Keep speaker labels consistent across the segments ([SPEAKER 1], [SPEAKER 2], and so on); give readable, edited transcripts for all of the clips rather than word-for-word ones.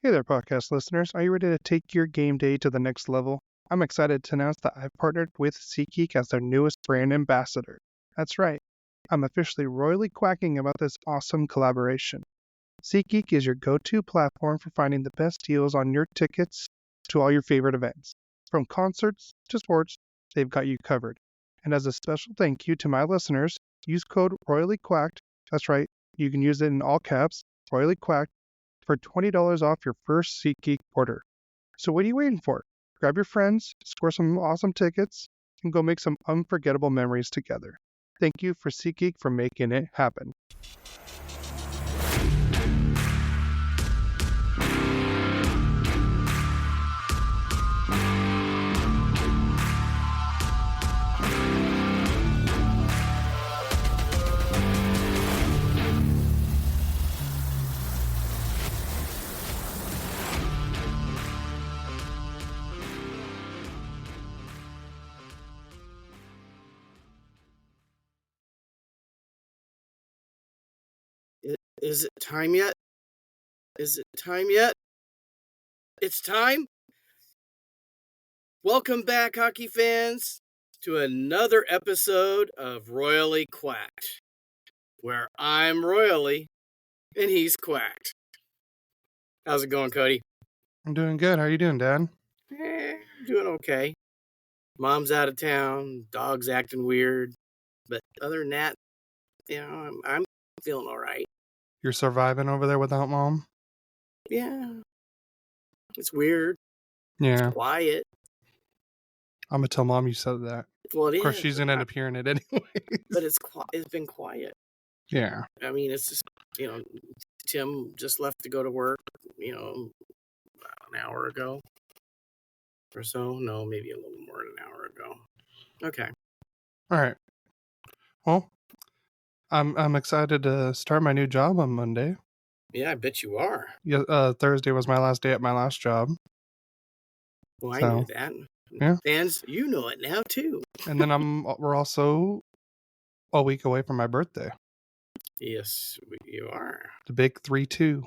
[SPEAKER 1] Hey there, podcast listeners. Are you ready to take your game day to the next level? I'm excited to announce that I've partnered with SeatGeek as their newest brand ambassador. That's right, I'm officially royally quacking about this awesome collaboration. SeatGeek is your go-to platform for finding the best deals on your tickets to all your favorite events. From concerts to sports, they've got you covered. And as a special thank you to my listeners, use code RoyallyQuacked. That's right, you can use it in all caps, RoyallyQuacked, for $20 off your first SeatGeek order. So what are you waiting for? Grab your friends, score some awesome tickets, and go make some unforgettable memories together. Thank you for SeatGeek for making it happen.
[SPEAKER 2] Is it time yet? Is it time yet? It's time? Welcome back, hockey fans, to another episode of Royally Quacked, where I'm Royally and he's Quacked. How's it going, Cody?
[SPEAKER 1] I'm doing good. How are you doing, Dad?
[SPEAKER 2] I'm doing okay. Mom's out of town, dog's acting weird, but other than that, I'm feeling all right.
[SPEAKER 1] You're surviving over there without Mom?
[SPEAKER 2] Yeah. It's weird.
[SPEAKER 1] Yeah.
[SPEAKER 2] It's quiet.
[SPEAKER 1] I'm going to tell Mom you said that.
[SPEAKER 2] Well, it is.
[SPEAKER 1] Of course, she's going to end up hearing it anyway.
[SPEAKER 2] But it's been quiet.
[SPEAKER 1] Yeah.
[SPEAKER 2] I mean, it's just, Tim just left to go to work, an hour ago or so. No, maybe a little more than an hour ago. Okay.
[SPEAKER 1] All right. Well, I'm excited to start my new job on Monday.
[SPEAKER 2] Yeah, I bet you are.
[SPEAKER 1] Yeah, Thursday was my last day at my last job.
[SPEAKER 2] Well, I knew that.
[SPEAKER 1] Yeah.
[SPEAKER 2] Fans, you know it now too.
[SPEAKER 1] And then we're also a week away from my birthday.
[SPEAKER 2] Yes, you are.
[SPEAKER 1] The big 3-2.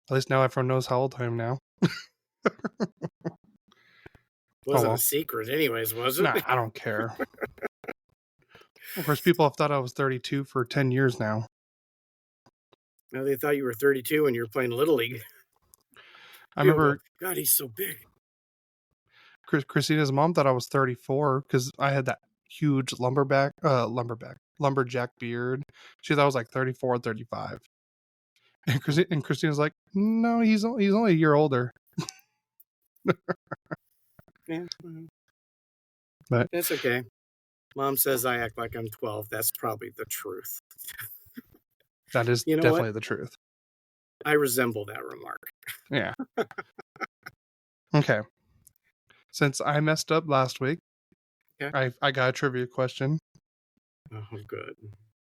[SPEAKER 1] At least now everyone knows how old I am now.
[SPEAKER 2] Wasn't a secret anyways, was it?
[SPEAKER 1] Nah, I don't care. Of course, people have thought I was 32 for 10 years now.
[SPEAKER 2] No, they thought you were 32 when you were playing Little League.
[SPEAKER 1] I remember...
[SPEAKER 2] God, he's so big.
[SPEAKER 1] Christina's mom thought I was 34 because I had that huge lumberjack beard. She thought I was like 34, 35. And Christina's like, no, he's only a year older.
[SPEAKER 2] Yeah.
[SPEAKER 1] But
[SPEAKER 2] that's okay. Mom says I act like I'm 12. That's probably the truth.
[SPEAKER 1] That is definitely the truth.
[SPEAKER 2] I resemble that remark.
[SPEAKER 1] Yeah. Okay. Since I messed up last week, okay. I got a trivia question.
[SPEAKER 2] Oh, good.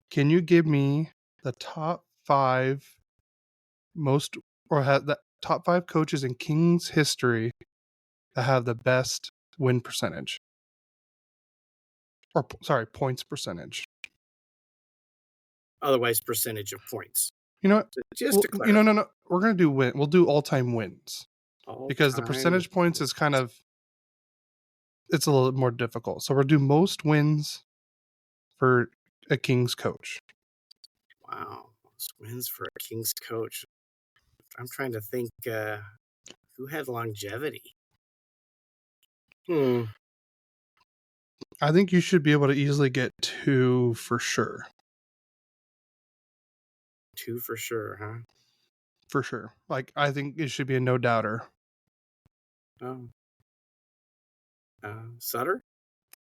[SPEAKER 1] Can you give me the top 5 top 5 coaches in Kings history that have the best win percentage? Or, sorry, points percentage.
[SPEAKER 2] Otherwise, percentage of points.
[SPEAKER 1] You know what? To clarify. No. We're going to do win. We'll do all-time wins. Because the percentage points is kind of... It's a little more difficult. So we'll do most wins for a Kings coach.
[SPEAKER 2] Wow. Most wins for a Kings coach. I'm trying to think who had longevity.
[SPEAKER 1] I think you should be able to easily get 2 for sure.
[SPEAKER 2] 2 for sure, huh?
[SPEAKER 1] For sure. Like, I think it should be a no-doubter.
[SPEAKER 2] Oh. Sutter?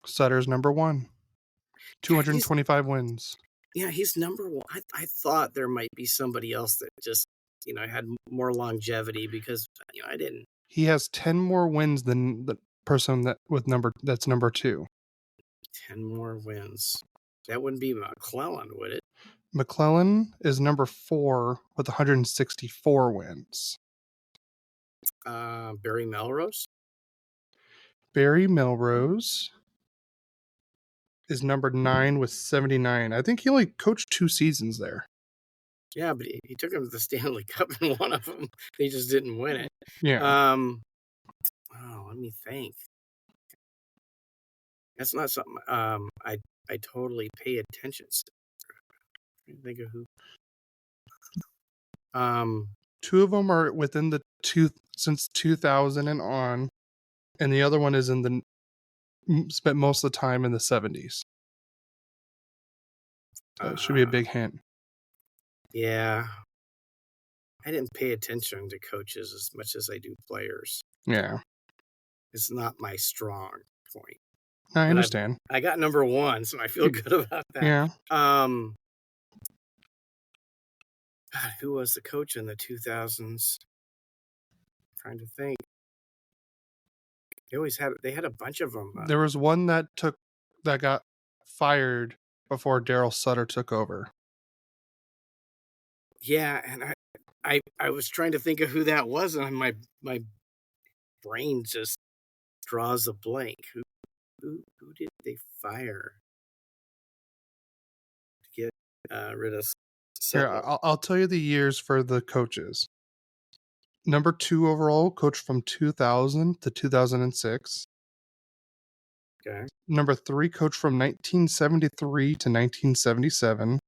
[SPEAKER 1] Sutter's number 1. 225 wins.
[SPEAKER 2] Yeah, he's number 1. I thought there might be somebody else that just, had more longevity because, I didn't.
[SPEAKER 1] He has 10 more wins than the person that's number 2.
[SPEAKER 2] 10 more wins. That wouldn't be McClellan, would it?
[SPEAKER 1] McClellan is number 4 with 164 wins.
[SPEAKER 2] Barry Melrose?
[SPEAKER 1] Barry Melrose is number 9 with 79. I think he only coached 2 seasons there.
[SPEAKER 2] Yeah, but he took him to the Stanley Cup in one of them. They just didn't win it.
[SPEAKER 1] Yeah.
[SPEAKER 2] Let me think. That's not something I totally pay attention to. I'm trying to think of who.
[SPEAKER 1] Two of them are within the since 2000 and on, and the other one is spent most of the time in the 70s. So it should be a big hint.
[SPEAKER 2] Yeah. I didn't pay attention to coaches as much as I do players.
[SPEAKER 1] Yeah.
[SPEAKER 2] It's not my strong point.
[SPEAKER 1] I understand.
[SPEAKER 2] I got number one, so I feel good about that.
[SPEAKER 1] Yeah.
[SPEAKER 2] God, who was the coach in the 2000s? I'm trying to think. They had a bunch of them.
[SPEAKER 1] There was one that got fired before Daryl Sutter took over.
[SPEAKER 2] Yeah, and I was trying to think of who that was, and my brain just draws a blank. Who did they fire to get rid of Sutter?
[SPEAKER 1] Here, I'll tell you the years for the coaches. Number 2 overall, coach from 2000 to 2006.
[SPEAKER 2] Okay.
[SPEAKER 1] Number 3, coach from 1973 to 1977.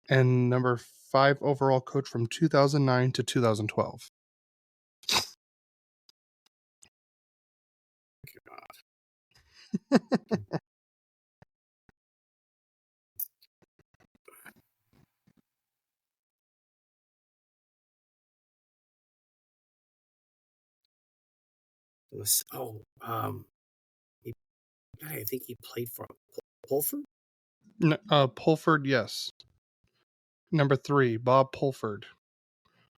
[SPEAKER 1] And number 5 overall, coach from 2009 to 2012.
[SPEAKER 2] God. I think he played for Pulford.
[SPEAKER 1] Pulford, yes. Number 3, Bob Pulford,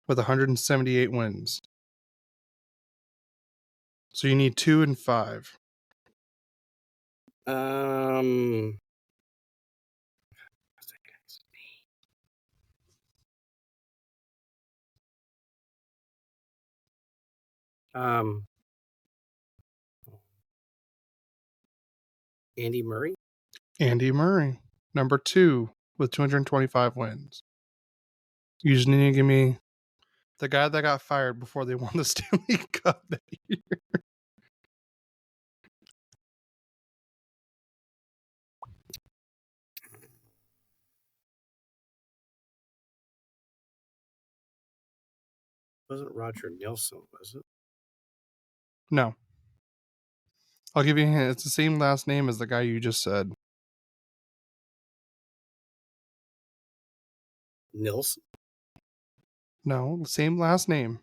[SPEAKER 1] with 178 wins. So you need 2 and 5.
[SPEAKER 2] Andy Murray.
[SPEAKER 1] Andy Murray, number 2, with 225 wins. You just need to give me the guy that got fired before they won the Stanley Cup that year.
[SPEAKER 2] Wasn't Roger Nilsson, was it?
[SPEAKER 1] No. I'll give you a hint. It's the same last name as the guy you just said.
[SPEAKER 2] Nilsson?
[SPEAKER 1] No, same last name.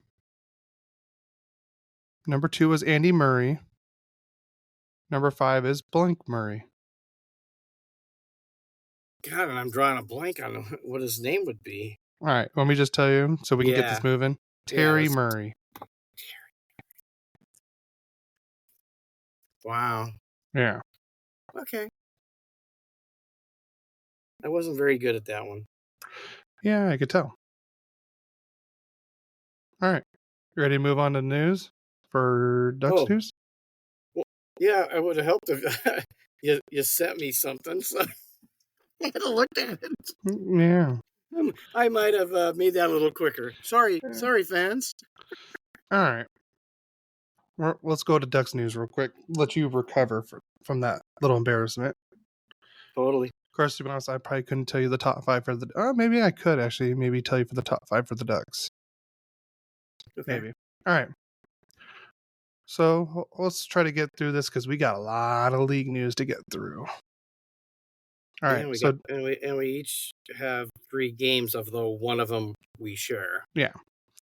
[SPEAKER 1] Number 2 is Andy Murray. Number 5 is blank Murray.
[SPEAKER 2] God, and I'm drawing a blank on what his name would be.
[SPEAKER 1] All right, let me just tell you so we can get this moving. Terry Murray.
[SPEAKER 2] Wow.
[SPEAKER 1] Yeah.
[SPEAKER 2] Okay. I wasn't very good at that one.
[SPEAKER 1] Yeah, I could tell. All right. You ready to move on to the news for Ducks news?
[SPEAKER 2] Well, yeah, I would have helped if you sent me something, so I had to look at it.
[SPEAKER 1] Yeah.
[SPEAKER 2] I might have made that a little quicker. Sorry, fans.
[SPEAKER 1] All right. Let's go to Ducks news real quick. Let you recover from that little embarrassment.
[SPEAKER 2] Totally.
[SPEAKER 1] Of course, to be honest, I probably couldn't tell you the top 5 for the... maybe I could actually. Maybe tell you for the top 5 for the Ducks.
[SPEAKER 2] Okay.
[SPEAKER 1] Maybe. All right. So let's try to get through this because we got a lot of league news to get through. All right.
[SPEAKER 2] And we each have 3 games, although one of them we share.
[SPEAKER 1] Yeah.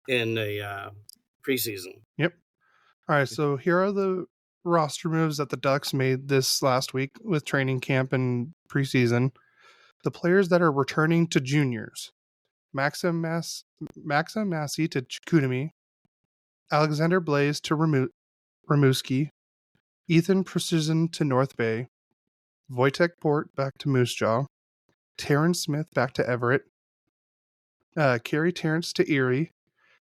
[SPEAKER 2] In the preseason.
[SPEAKER 1] Yep. All right. So here are the roster moves that the Ducks made this last week with training camp and preseason. The players that are returning to juniors: Maxim Massey to Chicoutimi, Alexander Blaze to Rimouski, Ethan Preseason to North Bay, Wojtek Port back to Moose Jaw, Terrence Smith back to Everett, Carey Terrence to Erie,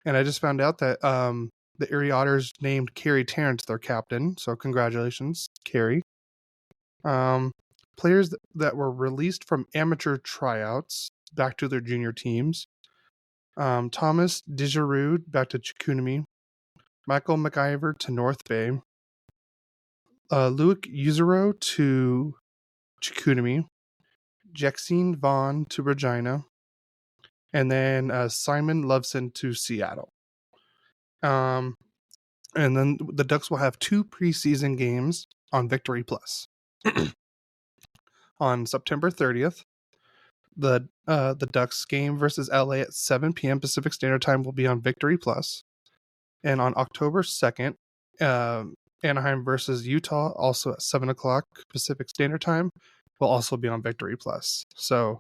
[SPEAKER 1] and I just found out that the Erie Otters named Carey Terrence their captain, so congratulations, Carey. Players that were released from amateur tryouts: back to their junior teams. Thomas Digiroud back to Chicoutimi. Michael McIver to North Bay. Luke Uzero to Chicoutimi. Jexine Vaughn to Regina. And then Simon Loveson to Seattle. And then the Ducks will have 2 preseason games on Victory Plus. On September 30th, the Ducks game versus LA at 7 p.m. Pacific Standard Time will be on Victory Plus. And on October 2nd, Anaheim versus Utah, also at 7 o'clock Pacific Standard Time, will also be on Victory Plus. So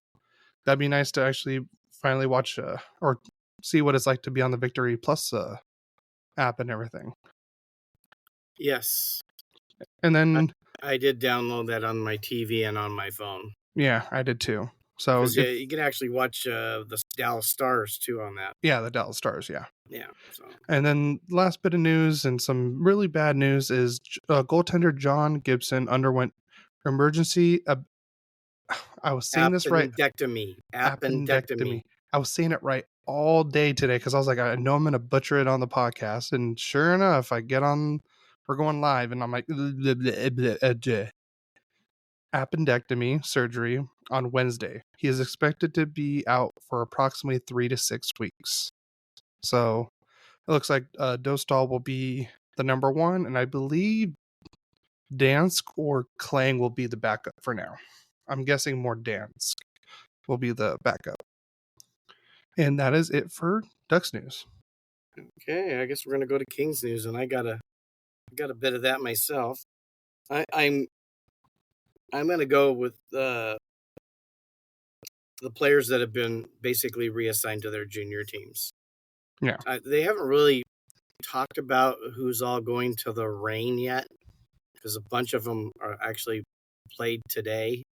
[SPEAKER 1] that'd be nice to actually finally watch or see what it's like to be on the Victory Plus app and everything.
[SPEAKER 2] Yes.
[SPEAKER 1] And then
[SPEAKER 2] I did download that on my TV and on my phone.
[SPEAKER 1] Yeah, I did too. So
[SPEAKER 2] you can actually watch the Dallas Stars too on that.
[SPEAKER 1] Yeah, the Dallas Stars, yeah.
[SPEAKER 2] Yeah. So.
[SPEAKER 1] And then last bit of news and some really bad news is goaltender John Gibson underwent emergency. I was saying this right.
[SPEAKER 2] Appendectomy.
[SPEAKER 1] I was saying it right all day today because I was like, I know I'm going to butcher it on the podcast. And sure enough, we're going live and I'm like, appendectomy surgery on Wednesday. He is expected to be out for approximately 3 to 6 weeks. So it looks like Dostal will be the number 1, and I believe Dansk or Klang will be the backup for now. I'm guessing more Dansk will be the backup. And that is it for Ducks news.
[SPEAKER 2] Okay, I guess we're gonna go to Kings news, and I got a bit of that myself. I'm gonna go with the players that have been basically reassigned to their junior teams.
[SPEAKER 1] Yeah,
[SPEAKER 2] they haven't really talked about who's all going to the Reign yet, because a bunch of them are actually played today.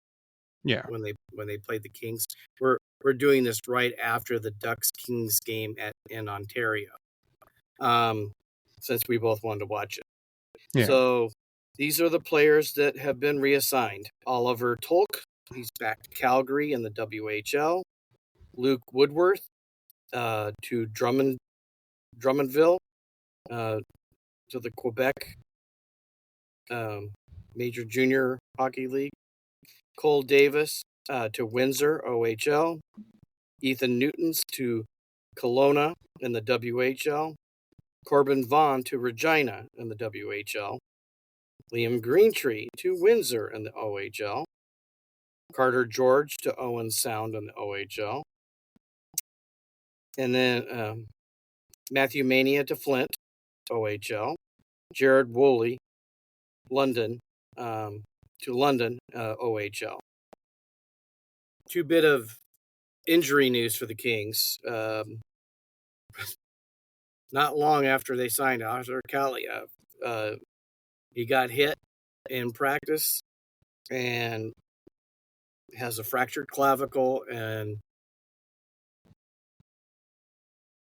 [SPEAKER 1] Yeah,
[SPEAKER 2] when they played the Kings. We're doing this right after the Ducks Kings game in Ontario. Since we both wanted to watch it. Yeah. So these are the players that have been reassigned. Oliver Tolk, he's back to Calgary in the WHL. Luke Woodworth to Drummondville to the Quebec Major Junior Hockey League. Cole Davis to Windsor OHL. Ethan Newtons to Kelowna in the WHL. Corbin Vaughn to Regina in the WHL. Liam Greentree to Windsor in the OHL. Carter George to Owen Sound in the OHL. And then Matthew Mania to Flint, OHL. Jared Woolley, London, to London, OHL. 2 bit of injury news for the Kings. Not long after they signed Arthur Kaliyev, he got hit in practice and has a fractured clavicle, and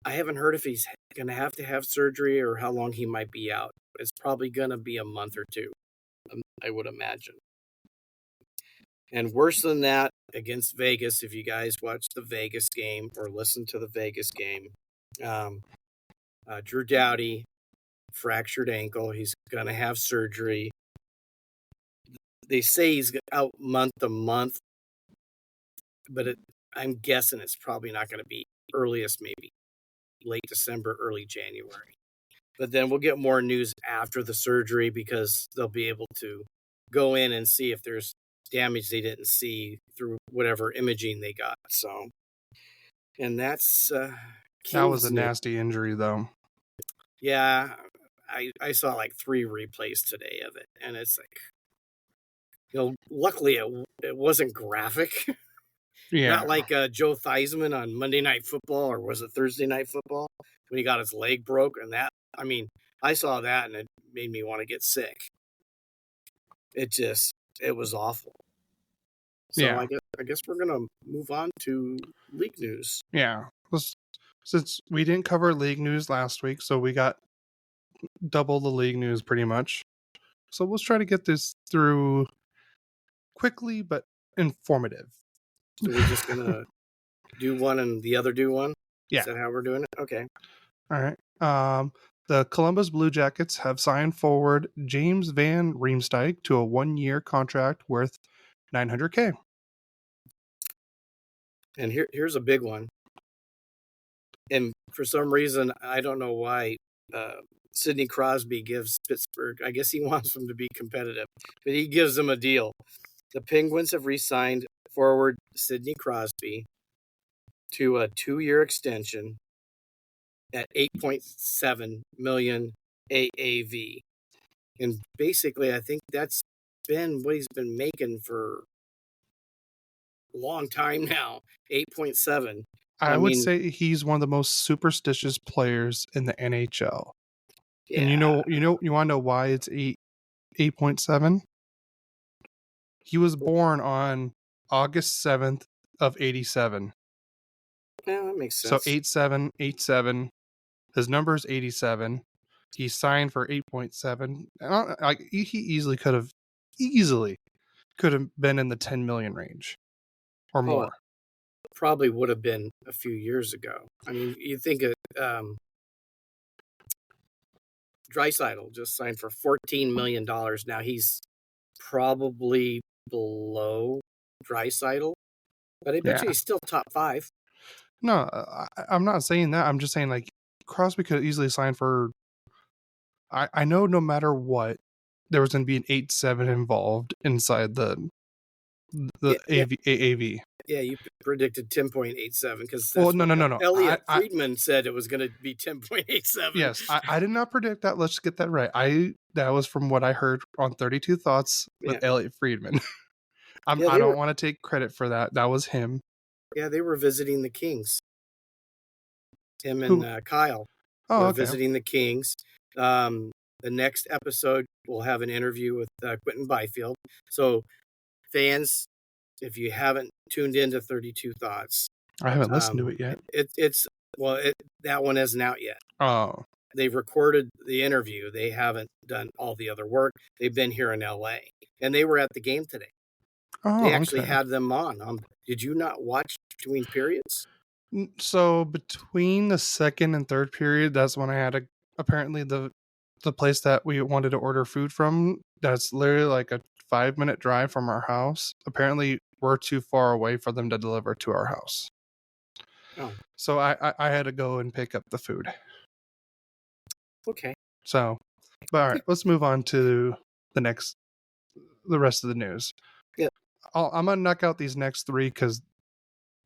[SPEAKER 2] I haven't heard if he's going to have surgery or how long he might be out. It's probably going to be a month or 2, I would imagine. And worse than that, against Vegas, if you guys watched the Vegas game or listened to the Vegas game, Drew Doughty, fractured ankle. He's going to have surgery. They say he's out month to month, but I'm guessing it's probably not going to be earliest, maybe late December, early January. But then we'll get more news after the surgery because they'll be able to go in and see if there's damage they didn't see through whatever imaging they got. So, and that's
[SPEAKER 1] that was a nasty injury, though.
[SPEAKER 2] Yeah, I saw like 3 replays today of it, and it's like, luckily it wasn't graphic. Yeah, not like Joe Theismann on Monday Night Football, or was it Thursday Night Football, when he got his leg broke, and that. I mean, I saw that and it made me want to get sick. It was awful. So yeah. I guess we're gonna move on to league news.
[SPEAKER 1] Yeah, since we didn't cover league news last week, so we got double the league news pretty much. So let's try to get this through quickly but informative.
[SPEAKER 2] So we're just gonna do one and the other do one?
[SPEAKER 1] Yeah.
[SPEAKER 2] Is that how we're doing it? Okay.
[SPEAKER 1] All right. The Columbus Blue Jackets have signed forward James van Riemsdyk to a 1-year contract worth $900K.
[SPEAKER 2] And here's a big one. And for some reason, I don't know why, Sidney Crosby gives Pittsburgh, I guess he wants them to be competitive, but he gives them a deal. The Penguins have re-signed forward Sidney Crosby to a 2-year extension at $8.7 million AAV. And basically, I think that's been what he's been making for a long time now, 8.7.
[SPEAKER 1] I would say he's one of the most superstitious players in the NHL.
[SPEAKER 2] Yeah.
[SPEAKER 1] And you want to know why it's 8.7? He was born on August 7th of 87.
[SPEAKER 2] Yeah, that makes
[SPEAKER 1] So
[SPEAKER 2] sense.
[SPEAKER 1] 87. His number is 87. He signed for 8.7. He easily could have been in the 10 million range or more.
[SPEAKER 2] Probably would have been a few years ago. I mean, you think of Draisaitl just signed for $14 million. Now he's probably below Draisaitl, but I bet you he's still top 5.
[SPEAKER 1] No, I'm not saying that. I'm just saying, like, Crosby could easily sign for... I know no matter what, there was going to be an 8-7 involved inside the AAV.
[SPEAKER 2] Yeah, you predicted 10.87 because
[SPEAKER 1] no.
[SPEAKER 2] Elliot Friedman said it was going to be 10.87.
[SPEAKER 1] Yes, I did not predict that. Let's get that right. That was from what I heard on 32 Thoughts with Elliot Friedman. I don't want to take credit for that. That was him.
[SPEAKER 2] Yeah, they were visiting the Kings. Him and Kyle were visiting the Kings. The next episode, we'll have an interview with Quentin Byfield. So, fans, if you haven't tuned into 32 Thoughts,
[SPEAKER 1] I haven't listened to it yet.
[SPEAKER 2] That one isn't out yet.
[SPEAKER 1] Oh.
[SPEAKER 2] They've recorded the interview. They haven't done all the other work. They've been here in LA, and they were at the game today.
[SPEAKER 1] Oh,
[SPEAKER 2] they actually had them on. Did you not watch between periods?
[SPEAKER 1] So between the second and third period, that's when I had apparently the place that we wanted to order food from. That's literally like a 5-minute drive from our house. Apparently, we're too far away for them to deliver to our house.
[SPEAKER 2] Oh.
[SPEAKER 1] So I had to go and pick up the food.
[SPEAKER 2] Okay.
[SPEAKER 1] So, but all right, let's move on to the rest of the news.
[SPEAKER 2] Yeah.
[SPEAKER 1] I'm gonna knock out these next 3 because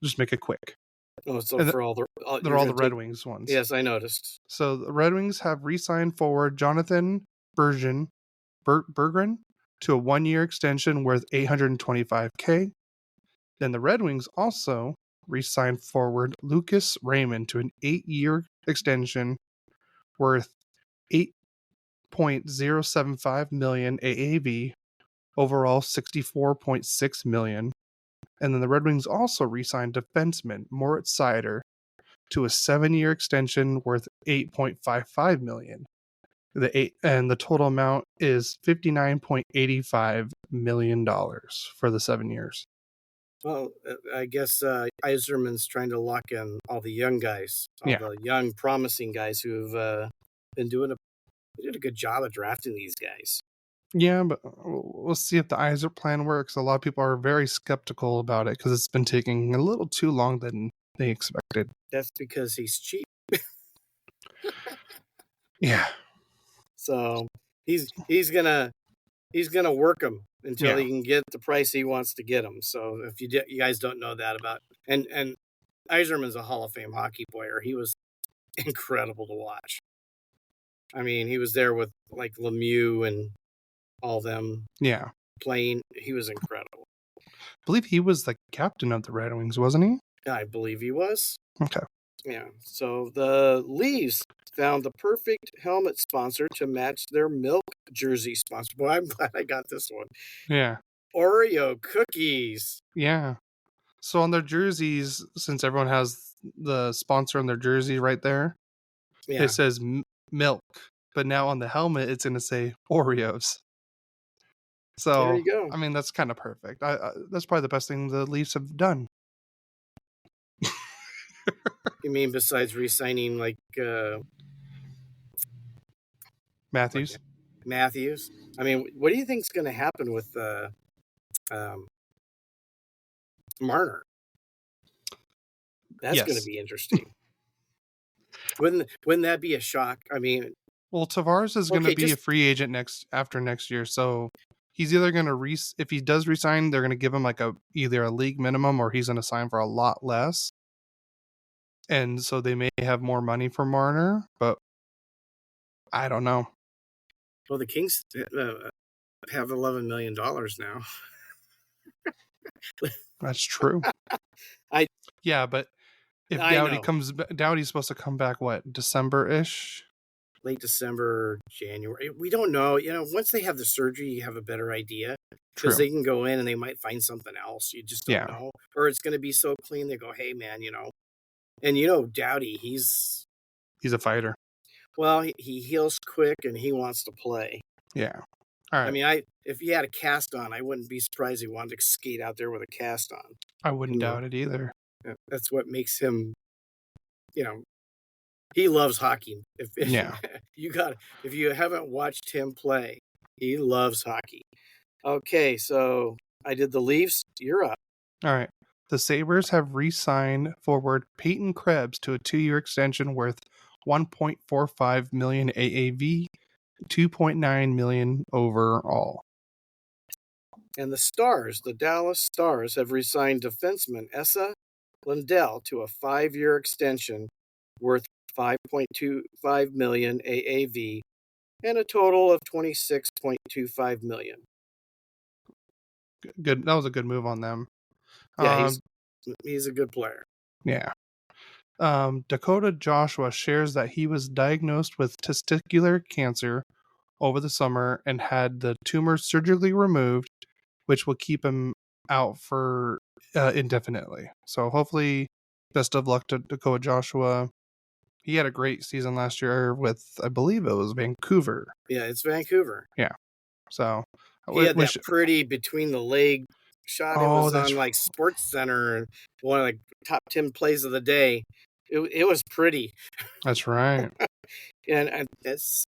[SPEAKER 1] just make it quick.
[SPEAKER 2] Oh, so
[SPEAKER 1] and
[SPEAKER 2] for all the
[SPEAKER 1] they're all the Red Wings ones.
[SPEAKER 2] Yes, I noticed.
[SPEAKER 1] So the Red Wings have re-signed forward Jonathan Berggren to a 1-year extension worth $825K. Then the Red Wings also re-signed forward Lucas Raymond to an 8-year extension worth $8.075 million AAV, overall $64.6 million. And then the Red Wings also re-signed defenseman Moritz Seider to a 7-year extension worth $8.55 million. The total amount is $59.85 million for the 7 years.
[SPEAKER 2] Well, I guess Yzerman's trying to lock in all the young guys, the young, promising guys who've been doing a good job of drafting these guys.
[SPEAKER 1] Yeah, but we'll see if the Yzer plan works. A lot of people are very skeptical about it because it's been taking a little too long than they expected.
[SPEAKER 2] That's because he's cheap.
[SPEAKER 1] Yeah.
[SPEAKER 2] So he's gonna work them until he can get the price he wants to get them. So if you guys don't know that about and Yzerman's a Hall of Fame hockey player. He was incredible to watch. I mean, he was there with like Lemieux and all them.
[SPEAKER 1] Yeah.
[SPEAKER 2] Playing. He was incredible.
[SPEAKER 1] I believe he was the captain of the Red Wings, wasn't he?
[SPEAKER 2] I believe he was.
[SPEAKER 1] Okay.
[SPEAKER 2] Yeah. So the Leafs found the perfect helmet sponsor to match their milk jersey sponsor. Boy, I'm glad I got this one.
[SPEAKER 1] Yeah.
[SPEAKER 2] Oreo cookies.
[SPEAKER 1] Yeah. So on their jerseys, since everyone has the sponsor on their jersey right there, it says milk. But now on the helmet, it's going to say Oreos. So,
[SPEAKER 2] there you go.
[SPEAKER 1] I mean, that's kind of perfect. That's probably the best thing the Leafs have done.
[SPEAKER 2] You mean besides re-signing
[SPEAKER 1] Matthews?
[SPEAKER 2] Matthews? I mean, what do you think's going to happen with Marner? That's going to be interesting. Wouldn't that be a shock? I mean,
[SPEAKER 1] well, Tavares is going to be a free agent after next year, so he's either going to if he does resign, they're going to give him like either a league minimum or he's going to sign for a lot less, and so they may have more money for Marner, but I don't know.
[SPEAKER 2] Well, the Kings have $11 million now.
[SPEAKER 1] That's true. Yeah, but if Doughty's supposed to come back, what, December-ish?
[SPEAKER 2] Late December, January. We don't know. You know, once they have the surgery, you have a better idea. Because they can go in and they might find something else. You just don't know. Or it's going to be so clean, they go, hey, man, you know. And, you know, Doughty, he's
[SPEAKER 1] a fighter.
[SPEAKER 2] Well, he heals quick and he wants to play.
[SPEAKER 1] Yeah. All right.
[SPEAKER 2] I mean, if he had a cast on, I wouldn't be surprised he wanted to skate out there with a cast on.
[SPEAKER 1] I wouldn't doubt it either.
[SPEAKER 2] That's what makes him, you know, he loves hockey. If you haven't watched him play, he loves hockey. Okay, so I did the Leafs. You're up.
[SPEAKER 1] All right. The Sabres have re-signed forward Peyton Krebs to a 2-year extension worth $1.45 million AAV, $2.9 million overall.
[SPEAKER 2] And the Dallas Stars, have re-signed defenseman Esa Lindell to a 5-year extension worth $5.25 million AAV and a total of $26.25 million.
[SPEAKER 1] Good. That was a good move on them.
[SPEAKER 2] Yeah, he's a good player.
[SPEAKER 1] Yeah. Dakota Joshua shares that he was diagnosed with testicular cancer over the summer and had the tumor surgically removed, which will keep him out for indefinitely. So hopefully, best of luck to Dakota Joshua. He had a great season last year with, I believe it was Vancouver.
[SPEAKER 2] Yeah, it's Vancouver.
[SPEAKER 1] Yeah. So
[SPEAKER 2] he had that pretty between the leg shot. It was on like Sports Center, one of the top 10 plays of the day. It was pretty.
[SPEAKER 1] That's right.
[SPEAKER 2] And it's,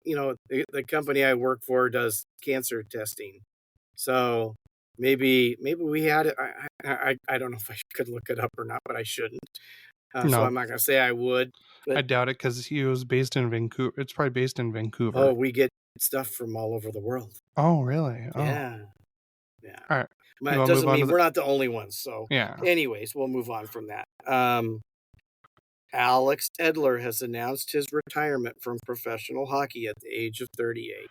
[SPEAKER 2] you know, the company I work for does cancer testing. So maybe we had it. I don't know if I could look it up or not, but I shouldn't. No. So I'm not going to say I would. But I
[SPEAKER 1] doubt it because he was based in Vancouver. It's probably based in Vancouver.
[SPEAKER 2] Oh, we get stuff from all over the world.
[SPEAKER 1] Oh, really? Oh.
[SPEAKER 2] Yeah.
[SPEAKER 1] All right.
[SPEAKER 2] But it doesn't mean we're not the only ones. So, anyways, we'll move on from that. Alex Edler has announced his retirement from professional hockey at the age of 38.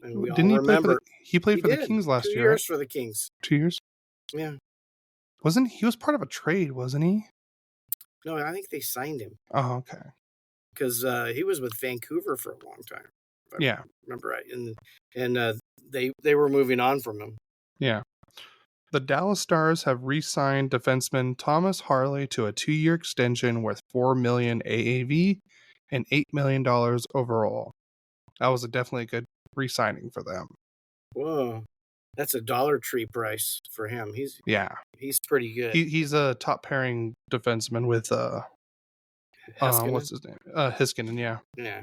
[SPEAKER 2] And we
[SPEAKER 1] Didn't
[SPEAKER 2] all remember
[SPEAKER 1] he played for the Kings last year?
[SPEAKER 2] 2 years for the Kings.
[SPEAKER 1] 2 years?
[SPEAKER 2] Yeah.
[SPEAKER 1] He was part of a trade, wasn't he?
[SPEAKER 2] No, I think they signed him.
[SPEAKER 1] Oh, okay.
[SPEAKER 2] Because he was with Vancouver for a long time.
[SPEAKER 1] Yeah.
[SPEAKER 2] Remember right. And they were moving on from him.
[SPEAKER 1] Yeah. The Dallas Stars have re-signed defenseman Thomas Harley to a 2-year extension worth $4 million AAV and $8 million overall. That was definitely a good re-signing for them.
[SPEAKER 2] Whoa. That's a Dollar Tree price for him. He's pretty good.
[SPEAKER 1] He's a top pairing defenseman with what's his name? Heiskanen, yeah.
[SPEAKER 2] Yeah.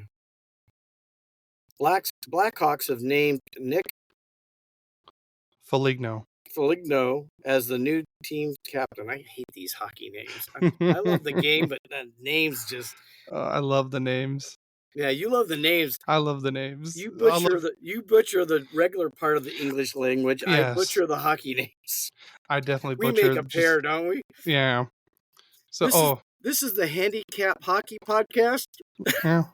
[SPEAKER 2] Blackhawks have named Nick
[SPEAKER 1] Foligno
[SPEAKER 2] as the new team captain. I hate these hockey names. I love the game, but the names just...
[SPEAKER 1] I love the names.
[SPEAKER 2] Yeah, you love the names.
[SPEAKER 1] I love the names.
[SPEAKER 2] You butcher the regular part of the English language. Yes. I butcher the hockey names.
[SPEAKER 1] I definitely butcher.
[SPEAKER 2] We make a pair, don't we?
[SPEAKER 1] Yeah. So
[SPEAKER 2] this is the Handicap Hockey Podcast.
[SPEAKER 1] Yeah.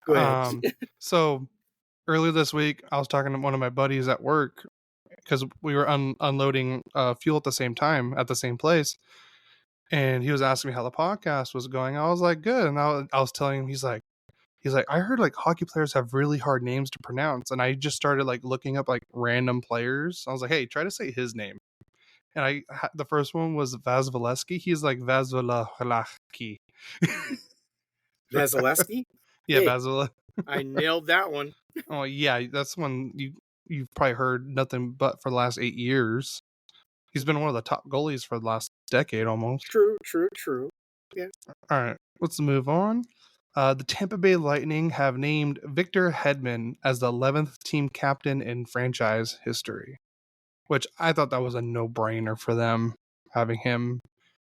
[SPEAKER 2] Go ahead.
[SPEAKER 1] So earlier this week, I was talking to one of my buddies at work because we were unloading fuel at the same time at the same place. And he was asking me how the podcast was going. I was like, good. And I was telling him, he's like, I heard like hockey players have really hard names to pronounce. And I just started like looking up like random players. I was like, hey, try to say his name. And the first one was Vasilevsky. He's like Vasilevsky.
[SPEAKER 2] Vasilevsky?
[SPEAKER 1] Yeah, hey, Vasilevsky.
[SPEAKER 2] I nailed that one.
[SPEAKER 1] Oh yeah, that's one you've probably heard nothing but for the last 8 years. He's been one of the top goalies for the last decade almost.
[SPEAKER 2] True. Yeah.
[SPEAKER 1] All right, let's move on. The Tampa Bay Lightning have named Victor Hedman as the 11th team captain in franchise history, which I thought that was a no-brainer for them, having him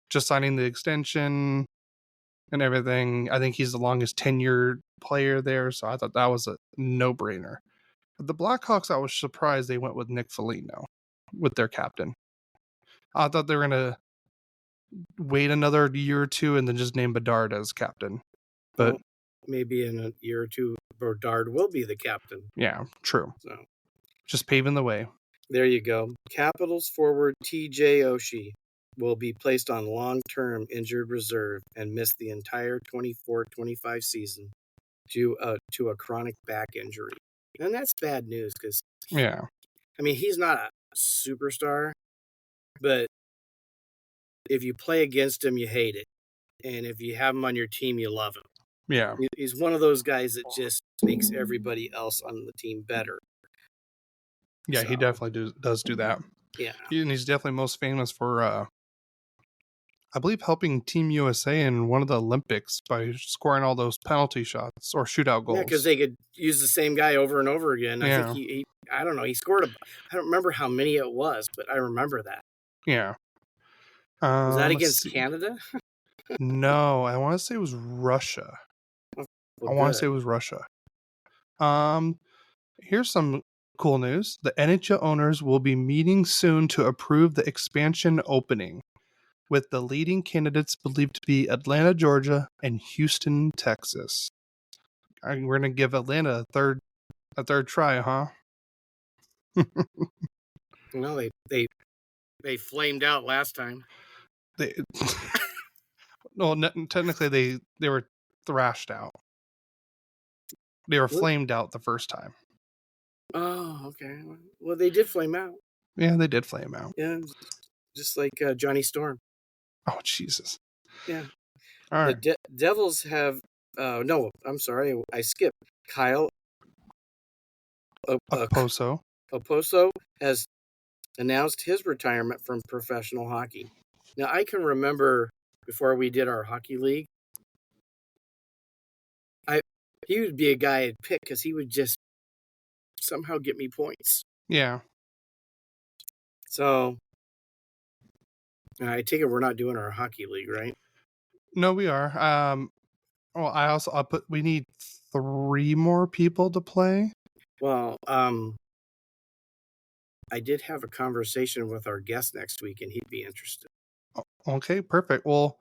[SPEAKER 1] just signing the extension and everything. I think he's the longest tenured player there, so I thought that was a no-brainer. But the Blackhawks, I was surprised they went with Nick Foligno with their captain. I thought they were going to wait another year or two and then just name Bedard as captain. But
[SPEAKER 2] maybe in a year or two, Bedard will be the captain.
[SPEAKER 1] Yeah, true.
[SPEAKER 2] So
[SPEAKER 1] just paving the way.
[SPEAKER 2] There you go. Capitals forward TJ Oshie will be placed on long-term injured reserve and miss the entire 24-25 season due to a chronic back injury. And that's bad news because,
[SPEAKER 1] yeah,
[SPEAKER 2] I mean, he's not a superstar, but if you play against him, you hate it. And if you have him on your team, you love him.
[SPEAKER 1] Yeah.
[SPEAKER 2] He's one of those guys that just makes everybody else on the team better.
[SPEAKER 1] Yeah, so, he definitely does do that.
[SPEAKER 2] Yeah.
[SPEAKER 1] And he's definitely most famous for, I believe, helping Team USA in one of the Olympics by scoring all those penalty shots or shootout goals.
[SPEAKER 2] Yeah, because they could use the same guy over and over again. Yeah. I think he I don't know, he scored I don't remember how many it was, but I remember that.
[SPEAKER 1] Yeah.
[SPEAKER 2] Was that against Canada?
[SPEAKER 1] No, I want to say it was Russia. I want to say it was Russia. Here's some cool news. The NHL owners will be meeting soon to approve the expansion opening, with the leading candidates believed to be Atlanta, Georgia, and Houston, Texas. We're gonna give Atlanta a third try, huh?
[SPEAKER 2] No, they flamed out last time.
[SPEAKER 1] Technically they were thrashed out. They were flamed out the first time.
[SPEAKER 2] Oh, okay. Well, they did flame out.
[SPEAKER 1] Yeah, they did flame out.
[SPEAKER 2] Yeah, just like Johnny Storm.
[SPEAKER 1] Oh, Jesus.
[SPEAKER 2] Yeah.
[SPEAKER 1] All right.
[SPEAKER 2] The Devils have... no, I'm sorry. I skipped. Kyle
[SPEAKER 1] Oposo
[SPEAKER 2] has announced his retirement from professional hockey. Now, I can remember before we did our hockey league, he would be a guy I'd pick because he would just somehow get me points.
[SPEAKER 1] Yeah.
[SPEAKER 2] So, I take it we're not doing our hockey league, right?
[SPEAKER 1] No, we are. Well, we need 3 more people to play.
[SPEAKER 2] Well, I did have a conversation with our guest next week, and he'd be interested.
[SPEAKER 1] Okay, perfect. Well,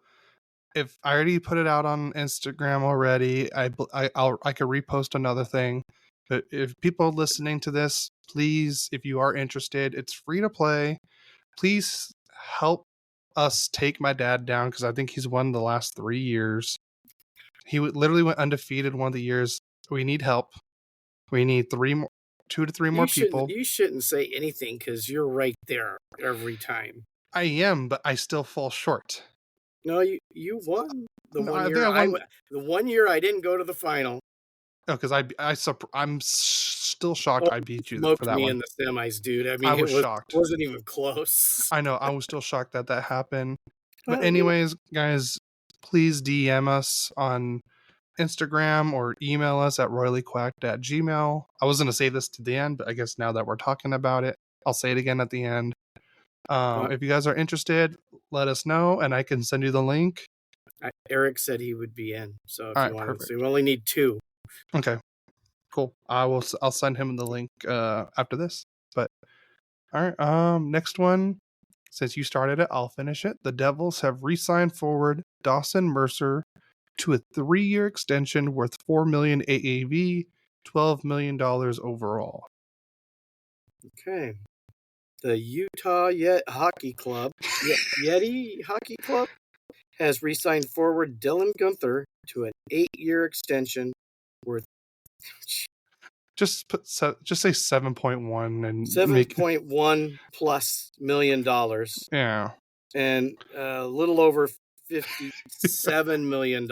[SPEAKER 1] if I already put it out on Instagram already, I could repost another thing. But if people are listening to this, please, if you are interested, it's free to play. Please help us take my dad down because I think he's won the last 3 years. He literally went undefeated one of the years. We need help. We need 2 to 3 more people.
[SPEAKER 2] You shouldn't say anything because you're right there every time.
[SPEAKER 1] I am, but I still fall short.
[SPEAKER 2] No, you won the one year. The 1 year I didn't go to the final.
[SPEAKER 1] Oh, because I'm still shocked I beat you for that
[SPEAKER 2] me
[SPEAKER 1] one.
[SPEAKER 2] In the semis, dude. I mean,
[SPEAKER 1] I was shocked.
[SPEAKER 2] It wasn't even close.
[SPEAKER 1] I know. I was still shocked that happened. But anyways, guys, please DM us on Instagram or email us at royallyquacked@gmail.com. I was going to say this to the end, but I guess now that we're talking about it, I'll say it again at the end. If you guys are interested, let us know, and I can send you the link.
[SPEAKER 2] Eric said he would be in, so if you want
[SPEAKER 1] perfect.
[SPEAKER 2] So we only need 2.
[SPEAKER 1] Okay, cool. I'll send him the link after this. But all right, next one. Since you started it, I'll finish it. The Devils have re-signed forward Dawson Mercer to a 3-year extension worth $4 million AAV, $12 million overall.
[SPEAKER 2] Okay. The Utah Hockey Club, Yeti Hockey Club, has re-signed forward Dylan Guenther to an 8-year extension worth...
[SPEAKER 1] Just say 7.1 and
[SPEAKER 2] 7.1 plus $1 million.
[SPEAKER 1] Yeah.
[SPEAKER 2] And a little over $57 million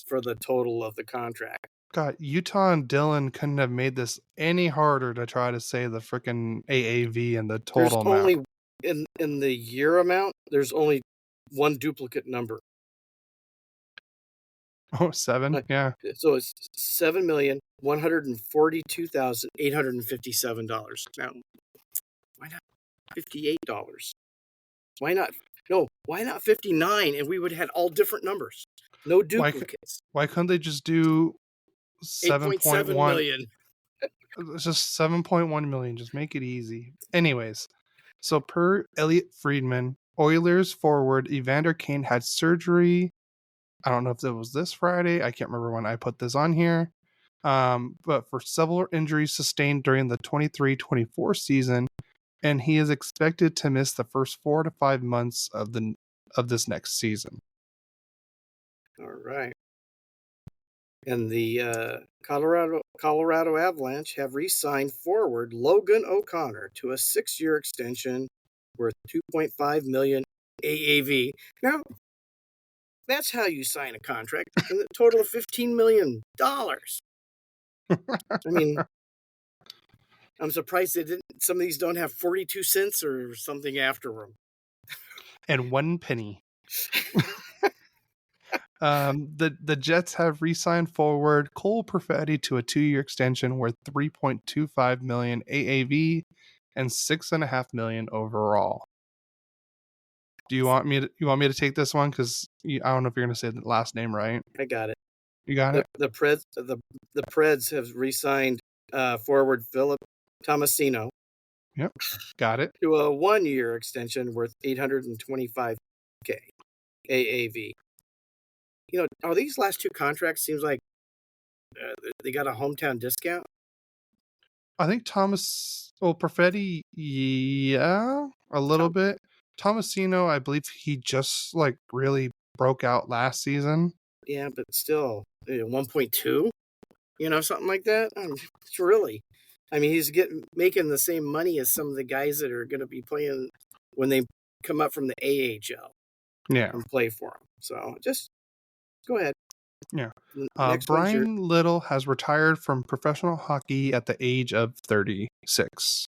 [SPEAKER 2] for the total of the contract.
[SPEAKER 1] God, Utah and Dylan couldn't have made this any harder to try to say the freaking AAV and the total amount.
[SPEAKER 2] in the year amount, there's only one duplicate number.
[SPEAKER 1] Oh, 7? Yeah.
[SPEAKER 2] So it's $7,142,857. Now, why not $58? Why not? No, why not 59? And we would have had all different numbers. No duplicates.
[SPEAKER 1] Why couldn't they just do
[SPEAKER 2] 8.7
[SPEAKER 1] 7.1?
[SPEAKER 2] million.
[SPEAKER 1] It's just 7.1 million. Just make it easy. Anyways, so per Elliot Friedman, Oilers forward Evander Kane had surgery. I don't know if it was this Friday. I can't remember when I put this on here. But for several injuries sustained during the 23-24 season, and he is expected to miss the first 4 to 5 months of this next season.
[SPEAKER 2] All right. And the Colorado Avalanche have re-signed forward Logan O'Connor to a 6-year extension worth $2.5 million AAV. Now, that's how you sign a contract, and a total of $15 million. I mean, I'm surprised some of these don't have 42 cents or something after them.
[SPEAKER 1] And 1 penny. The Jets have re-signed forward Cole Perfetti to a 2-year extension worth $3.25 million AAV and $6.5 million overall. Do you want me to take this one? Because I don't know if you're going to say the last name right.
[SPEAKER 2] I got it.
[SPEAKER 1] You got it.
[SPEAKER 2] The Preds have re-signed forward Philip Tomasino.
[SPEAKER 1] Yep, got it.
[SPEAKER 2] To a 1-year extension worth $825K AAV. You know, are these last 2 contracts seems like they got a hometown discount?
[SPEAKER 1] I think Perfetti, yeah, a little bit. Tomasino, I believe he just really broke out last season.
[SPEAKER 2] Yeah, but still, 1.2, something like that. It's really, I mean, he's making the same money as some of the guys that are going to be playing when they come up from the AHL.
[SPEAKER 1] Yeah,
[SPEAKER 2] and play for him. So just go ahead.
[SPEAKER 1] Yeah. Brian Little has retired from professional hockey at the age of 36.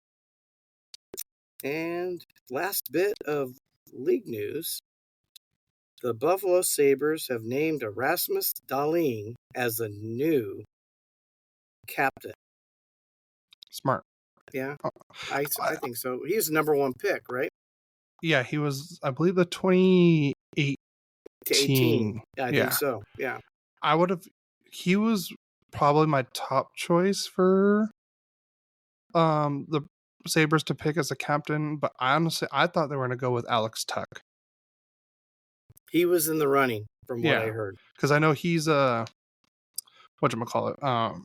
[SPEAKER 2] And last bit of league news. The Buffalo Sabres have named Erasmus Dahlin as the new captain.
[SPEAKER 1] Smart.
[SPEAKER 2] Yeah, I think so. He's the number 1 pick, right?
[SPEAKER 1] Yeah, he was, I believe, the 2018.
[SPEAKER 2] Yeah, I think so. Yeah.
[SPEAKER 1] He was probably my top choice for the Sabres to pick as a captain, but I thought they were going to go with Alex Tuck.
[SPEAKER 2] He was in the running from what I heard.
[SPEAKER 1] Because I know he's whatchamacallit.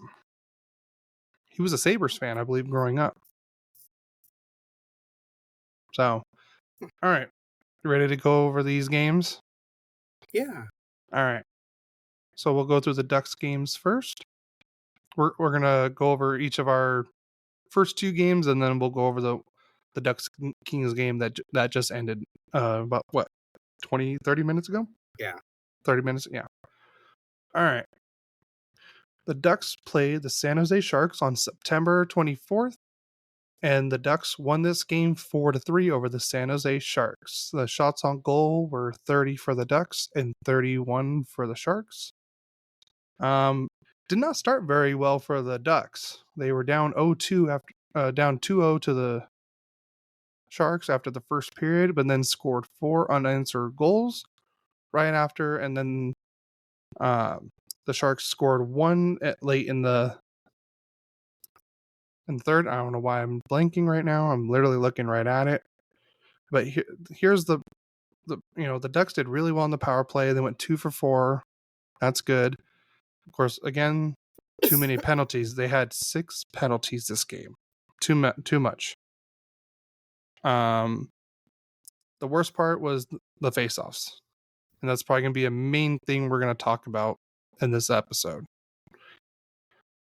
[SPEAKER 1] He was a Sabres fan, I believe, growing up. So, all right. You ready to go over these games?
[SPEAKER 2] Yeah.
[SPEAKER 1] All right. So we'll go through the Ducks games first. We're gonna go over each of our first 2 games, and then we'll go over the Ducks Kings game that just ended about 30 minutes ago?
[SPEAKER 2] Yeah.
[SPEAKER 1] 30 minutes, yeah. All right. The Ducks played the San Jose Sharks on September 24th, and the Ducks won this game 4-3 over the San Jose Sharks. The shots on goal were 30 for the Ducks and 31 for the Sharks. Did not start very well for the Ducks. They were down 0-2 down 2-0 to the Sharks after the first period, but then scored 4 unanswered goals right after, and then the Sharks scored 1 late in the third. I don't know why I'm blanking right now. I'm literally looking right at it. But here's the Ducks did really well on the power play. They went 2 for 4. That's good. Of course, again, too many penalties. They had 6 penalties this game. Too much. The worst part was the face-offs. And that's probably going to be a main thing we're going to talk about in this episode.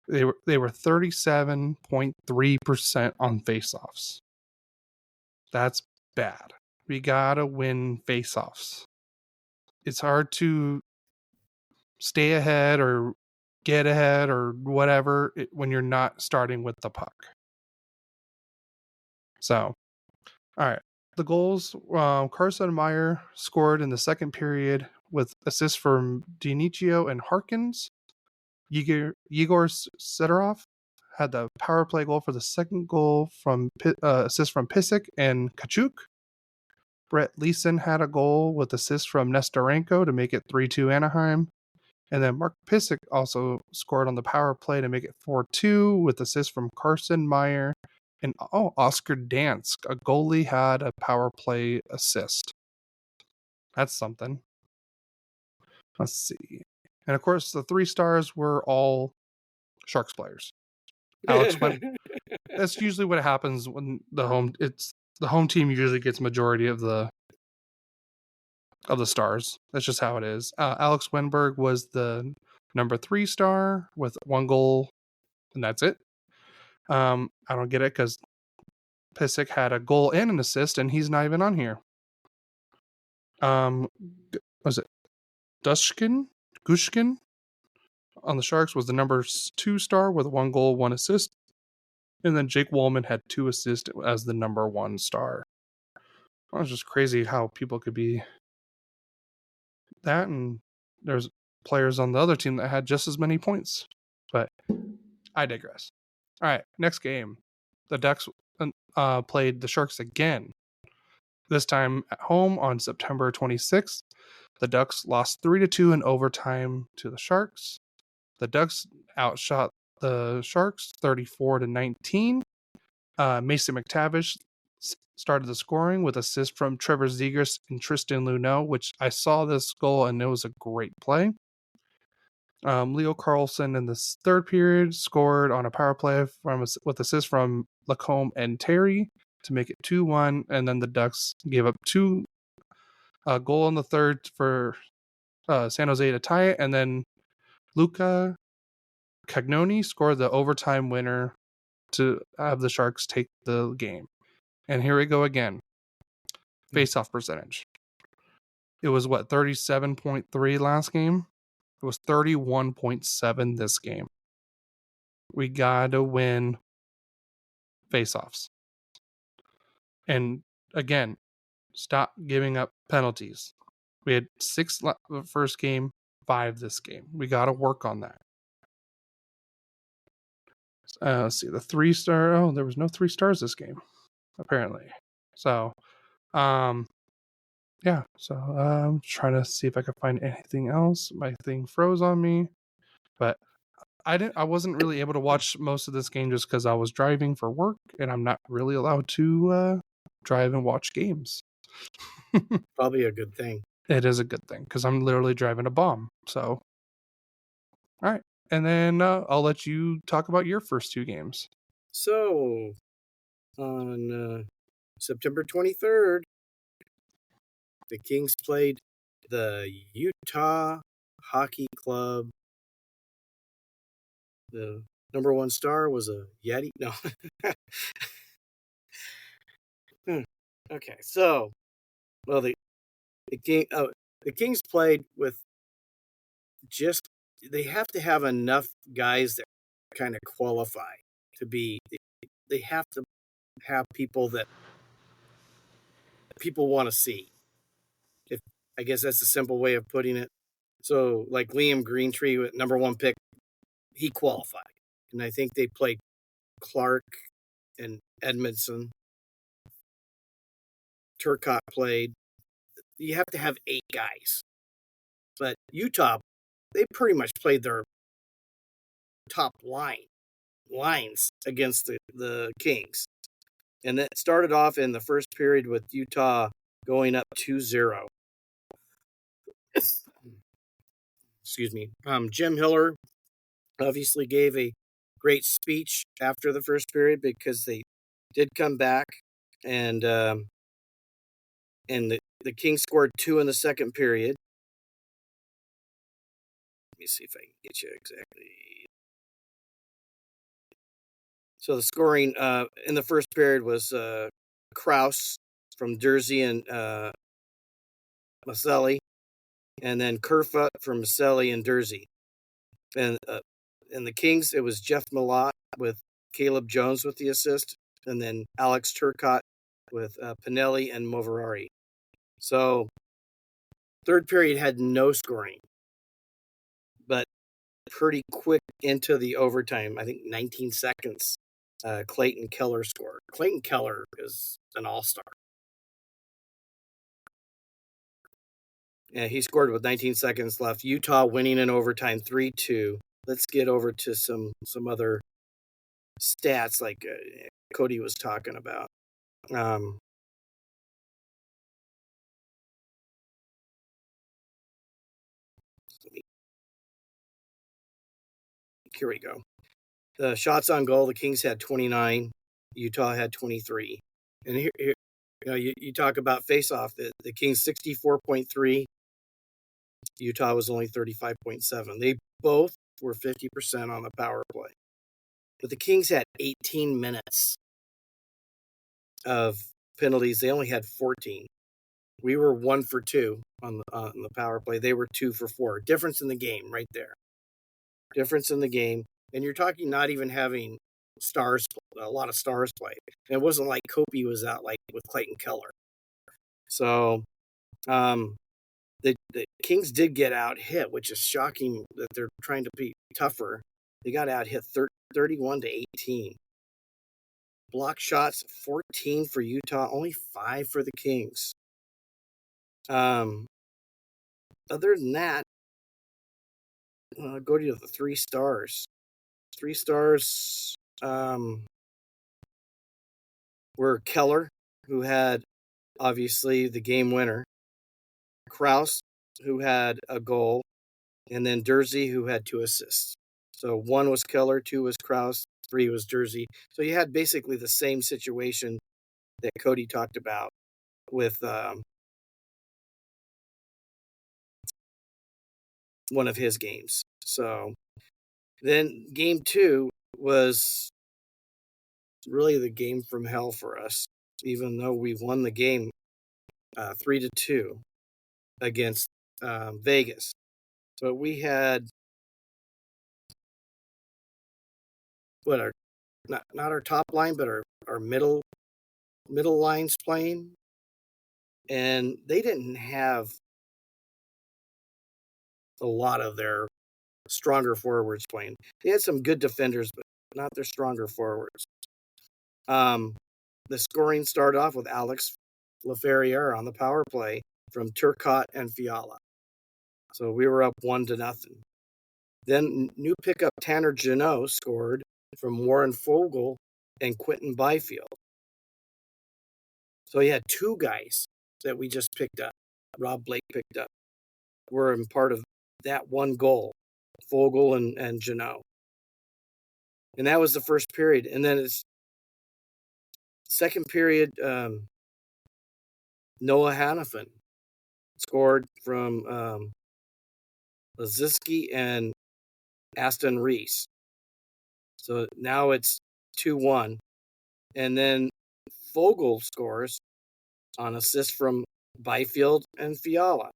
[SPEAKER 1] They were 37.3% on face-offs. That's bad. We got to win face-offs. It's hard to stay ahead or get ahead or whatever when you're not starting with the puck. So, all right. the goals, Carson Meyer scored in the second period with assists from Dionicio and Harkins. Yegor Sidorov had the power play goal for the second goal from assist from Pissick and Kachuk. Brett Leeson had a goal with assist from Nestorenko to make it 3-2 Anaheim. And then Mark Pissick also scored on the power play to make it 4-2 with assist from Carson Meyer. And Oscar Dansk, a goalie, had a power play assist. That's something. Let's see. And of course, the 3 stars were all Sharks players. Alex went. That's usually what happens when the home team usually gets majority of the stars. That's just how it is. Alex Wenberg was the number 3 star with 1 goal, and that's it. I don't get it because Pissick had a goal and an assist, and he's not even on here. Was it Gushkin on the Sharks was the number 2 star with 1 goal, 1 assist. And then Jake Wallman had 2 assists as the number 1 star. It was just crazy how people could be that, and there's players on the other team that had just as many points. But I digress. All right, next game. The Ducks played the Sharks again. This time at home on September 26th. The Ducks lost 3-2 in overtime to the Sharks. The Ducks outshot the Sharks 34-19. Mason McTavish started the scoring with assist from Trevor Zegras and Tristan Luneau, which I saw this goal and it was a great play. Leo Carlson in the third period scored on a power play with assist from Lacombe and Terry to make it 2-1, and then the Ducks gave up 2 goal in the third for San Jose to tie it, and then Luca Cagnoni scored the overtime winner to have the Sharks take the game. And here we go again. Face-off percentage. It was 37.3 last game? It was 31.7 this game. We gotta win face-offs. And again, stop giving up penalties. We had 6 the first game, 5 this game. We gotta work on that. Let's see, the 3-star. Oh, there was no 3 stars this game, apparently. So, yeah. So I'm trying to see if I can find anything else. My thing froze on me, but I wasn't really able to watch most of this game just because I was driving for work, and I'm not really allowed to drive and watch games.
[SPEAKER 2] Probably a good thing.
[SPEAKER 1] It is a good thing because I'm literally driving a bomb. So, all right. And then I'll let you talk about your first 2 games.
[SPEAKER 2] So, on September 23rd, the Kings played the Utah Hockey Club. The number 1 star was a Yeti. No. Okay, so, well, the Kings played with just, they have to have enough guys that kind of qualify to be, they have to have people that people want to see. I guess that's a simple way of putting it. So, like Liam Greentree with number 1 pick, he qualified. And I think they played Clark and Edmondson. Turcotte played. You have to have 8 guys. But Utah, they pretty much played their top lines against the Kings. And that started off in the first period with Utah going up 2-0. Excuse me. Jim Hiller obviously gave a great speech after the first period because they did come back, and the Kings scored 2 in the second period. Let me see if I can get you exactly. So the scoring in the first period was Kraus from Jersey and Maselli, and then Kerfoot from Maselli and Jersey. And the Kings, it was Jeff Malott with Caleb Jones with the assist, and then Alex Turcotte with Pinelli and Moverari. So third period had no scoring, but pretty quick into the overtime, I think 19 seconds, Clayton Keller scored. Clayton Keller is an all-star. Yeah, he scored with 19 seconds left. Utah winning in overtime 3-2. Let's get over to some other stats like Cody was talking about. Here we go. The shots on goal, the Kings had 29. Utah had 23. And here you talk about face-off. The Kings 64.3. Utah was only 35.7. They both were 50% on the power play. But the Kings had 18 minutes of penalties. They only had 14. We were 1 for 2 on the power play. They were 2 for 4. Difference in the game right there. Difference in the game. And you're talking not even having a lot of stars play. And it wasn't like Kopi was out like with Clayton Keller. So the Kings did get out hit, which is shocking that they're trying to be tougher. They got out hit 31-18. Block shots 14 for Utah, only 5 for the Kings. Other than that, go to the 3 stars. 3 stars were Keller, who had obviously the game winner, Kraus, who had a goal, and then Durzi, who had 2 assists. So 1 was Keller, 2 was Kraus, 3 was Durzi. So you had basically the same situation that Cody talked about with one of his games. So then game 2 was really the game from hell for us, even though we won the game 3-2 against Vegas. So we had not our top line, but our middle lines playing, and they didn't have a lot of their stronger forwards playing. They had some good defenders, but not their stronger forwards. The scoring started off with Alex Laferriere on the power play from Turcotte and Fiala. So we were up 1-0. Then new pickup Tanner Jeannot scored from Warren Foegele and Quentin Byfield. So he had 2 guys that we just picked up. Rob Blake picked up. Were in part of that one goal, Foegele and Jeannot. And that was the first period. And then it's second period, Noah Hannafin scored from Lazinski and Aston Reese. So now it's 2-1. And then Foegele scores on assist from Byfield and Fiala.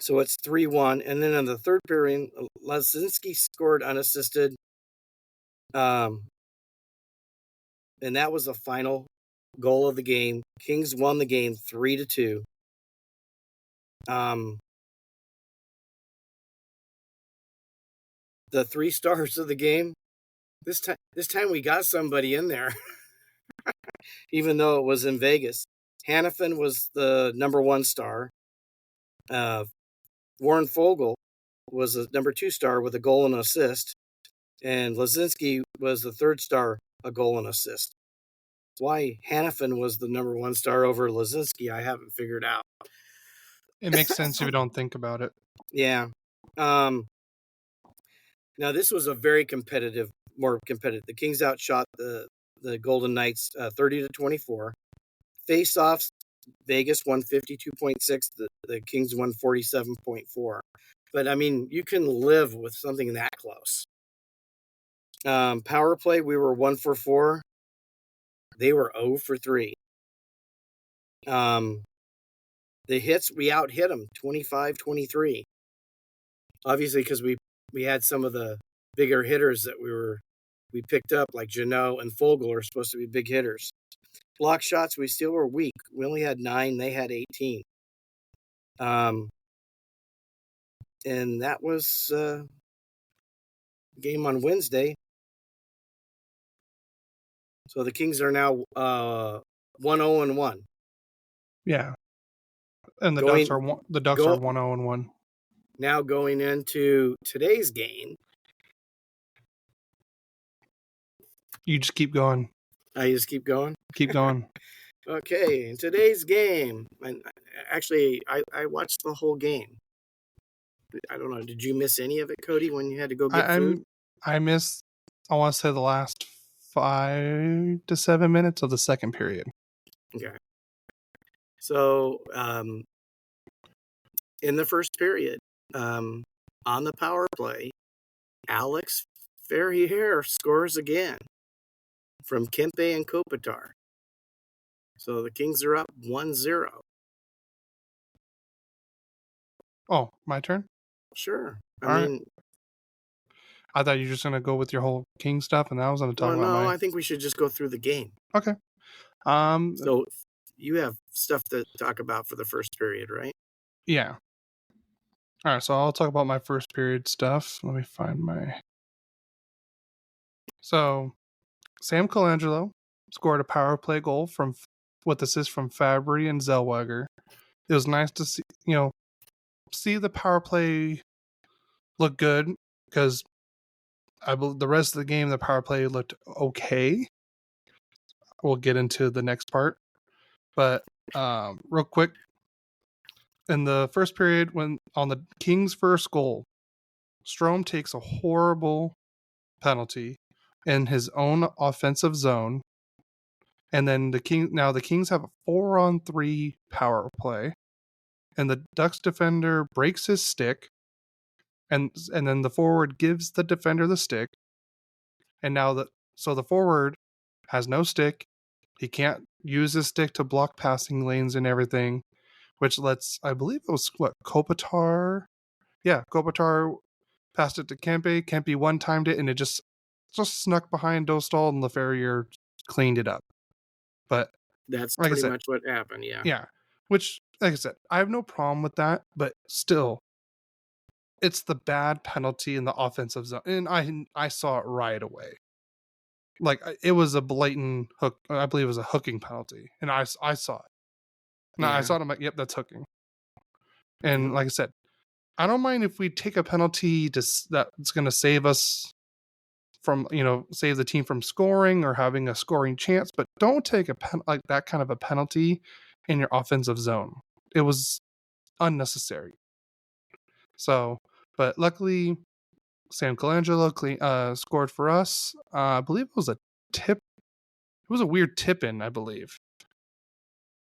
[SPEAKER 2] So it's 3-1. And then in the third period, Lazinski scored unassisted. And that was the final goal of the game. Kings won the game 3-2. The 3 stars of the game, this time we got somebody in there, even though it was in Vegas. Hannafin was the number 1 star. Warren Foegele was the number 2 star with a goal and assist. And Lazinski was the 3rd star, a goal and assist. Why Hannafin was the number 1 star over Lazinski, I haven't figured out.
[SPEAKER 1] It makes sense if you don't think about it.
[SPEAKER 2] Yeah. Now, this was a very more competitive. The Kings outshot the Golden Knights 30-24. Face-offs, Vegas won 52.6. The Kings won 47.4. But, I mean, you can live with something that close. Power play, we were 1 for 4. They were 0 for 3. The hits, we out-hit them 25-23. Obviously, because we had some of the bigger hitters that we were we picked up, like Jeannot and Fogel are supposed to be big hitters. Block shots, we still were weak. We only had 9, they had 18. And that was game on Wednesday. So the Kings are now 1-0-1.
[SPEAKER 1] Yeah. And the
[SPEAKER 2] Going-
[SPEAKER 1] Ducks are 1-0-1.
[SPEAKER 2] Now going into today's game.
[SPEAKER 1] You just keep going.
[SPEAKER 2] I just keep going?
[SPEAKER 1] Keep going.
[SPEAKER 2] Okay, in today's game, and actually, I watched the whole game. I don't know. Did you miss any of it, Cody, when you had to go get food?
[SPEAKER 1] I missed, I want to say, the last 5 to 7 minutes of the second period.
[SPEAKER 2] Okay. So, in the first period, on the power play, Alex Ferrier scores again from Kempe and Kopitar. So the Kings are up 1-0.
[SPEAKER 1] Oh, my turn?
[SPEAKER 2] Sure.
[SPEAKER 1] I thought you were just going to go with your whole King stuff, and I was going to talk about
[SPEAKER 2] I think we should just go through the game.
[SPEAKER 1] Okay.
[SPEAKER 2] So you have stuff to talk about for the first period, right?
[SPEAKER 1] Yeah. All right, so I'll talk about my first period stuff. Let me find my... So, Sam Colangelo scored a power play goal with assist from Fabry and Zellweger. It was nice to see the power play look good, because the rest of the game, the power play looked okay. We'll get into the next part. But real quick, in the first period, when on the Kings' first goal, Strome takes a horrible penalty in his own offensive zone. And then the Kings have a 4-on-3 power play. And the Ducks defender breaks his stick. And then the forward gives the defender the stick. And now the forward has no stick. He can't use his stick to block passing lanes and everything, which I believe it was Kopitar? Yeah, Kopitar passed it to Kempe. Kempe one-timed it, and it just snuck behind Dostal, and LaFerriere cleaned it up. But
[SPEAKER 2] that's pretty much what happened, yeah.
[SPEAKER 1] Yeah, which, like I said, I have no problem with that, but still, it's the bad penalty in the offensive zone, and I saw it right away. Like, it was a blatant hook. I believe it was a hooking penalty, and I saw it. No, I saw it. I'm like, yep, that's hooking. And like I said, I don't mind if we take a penalty that's going to save us from, save the team from scoring or having a scoring chance, but don't take like that kind of a penalty in your offensive zone. It was unnecessary. So, but luckily, Sam Colangelo scored for us. I believe it was a tip. It was a weird tip in, I believe.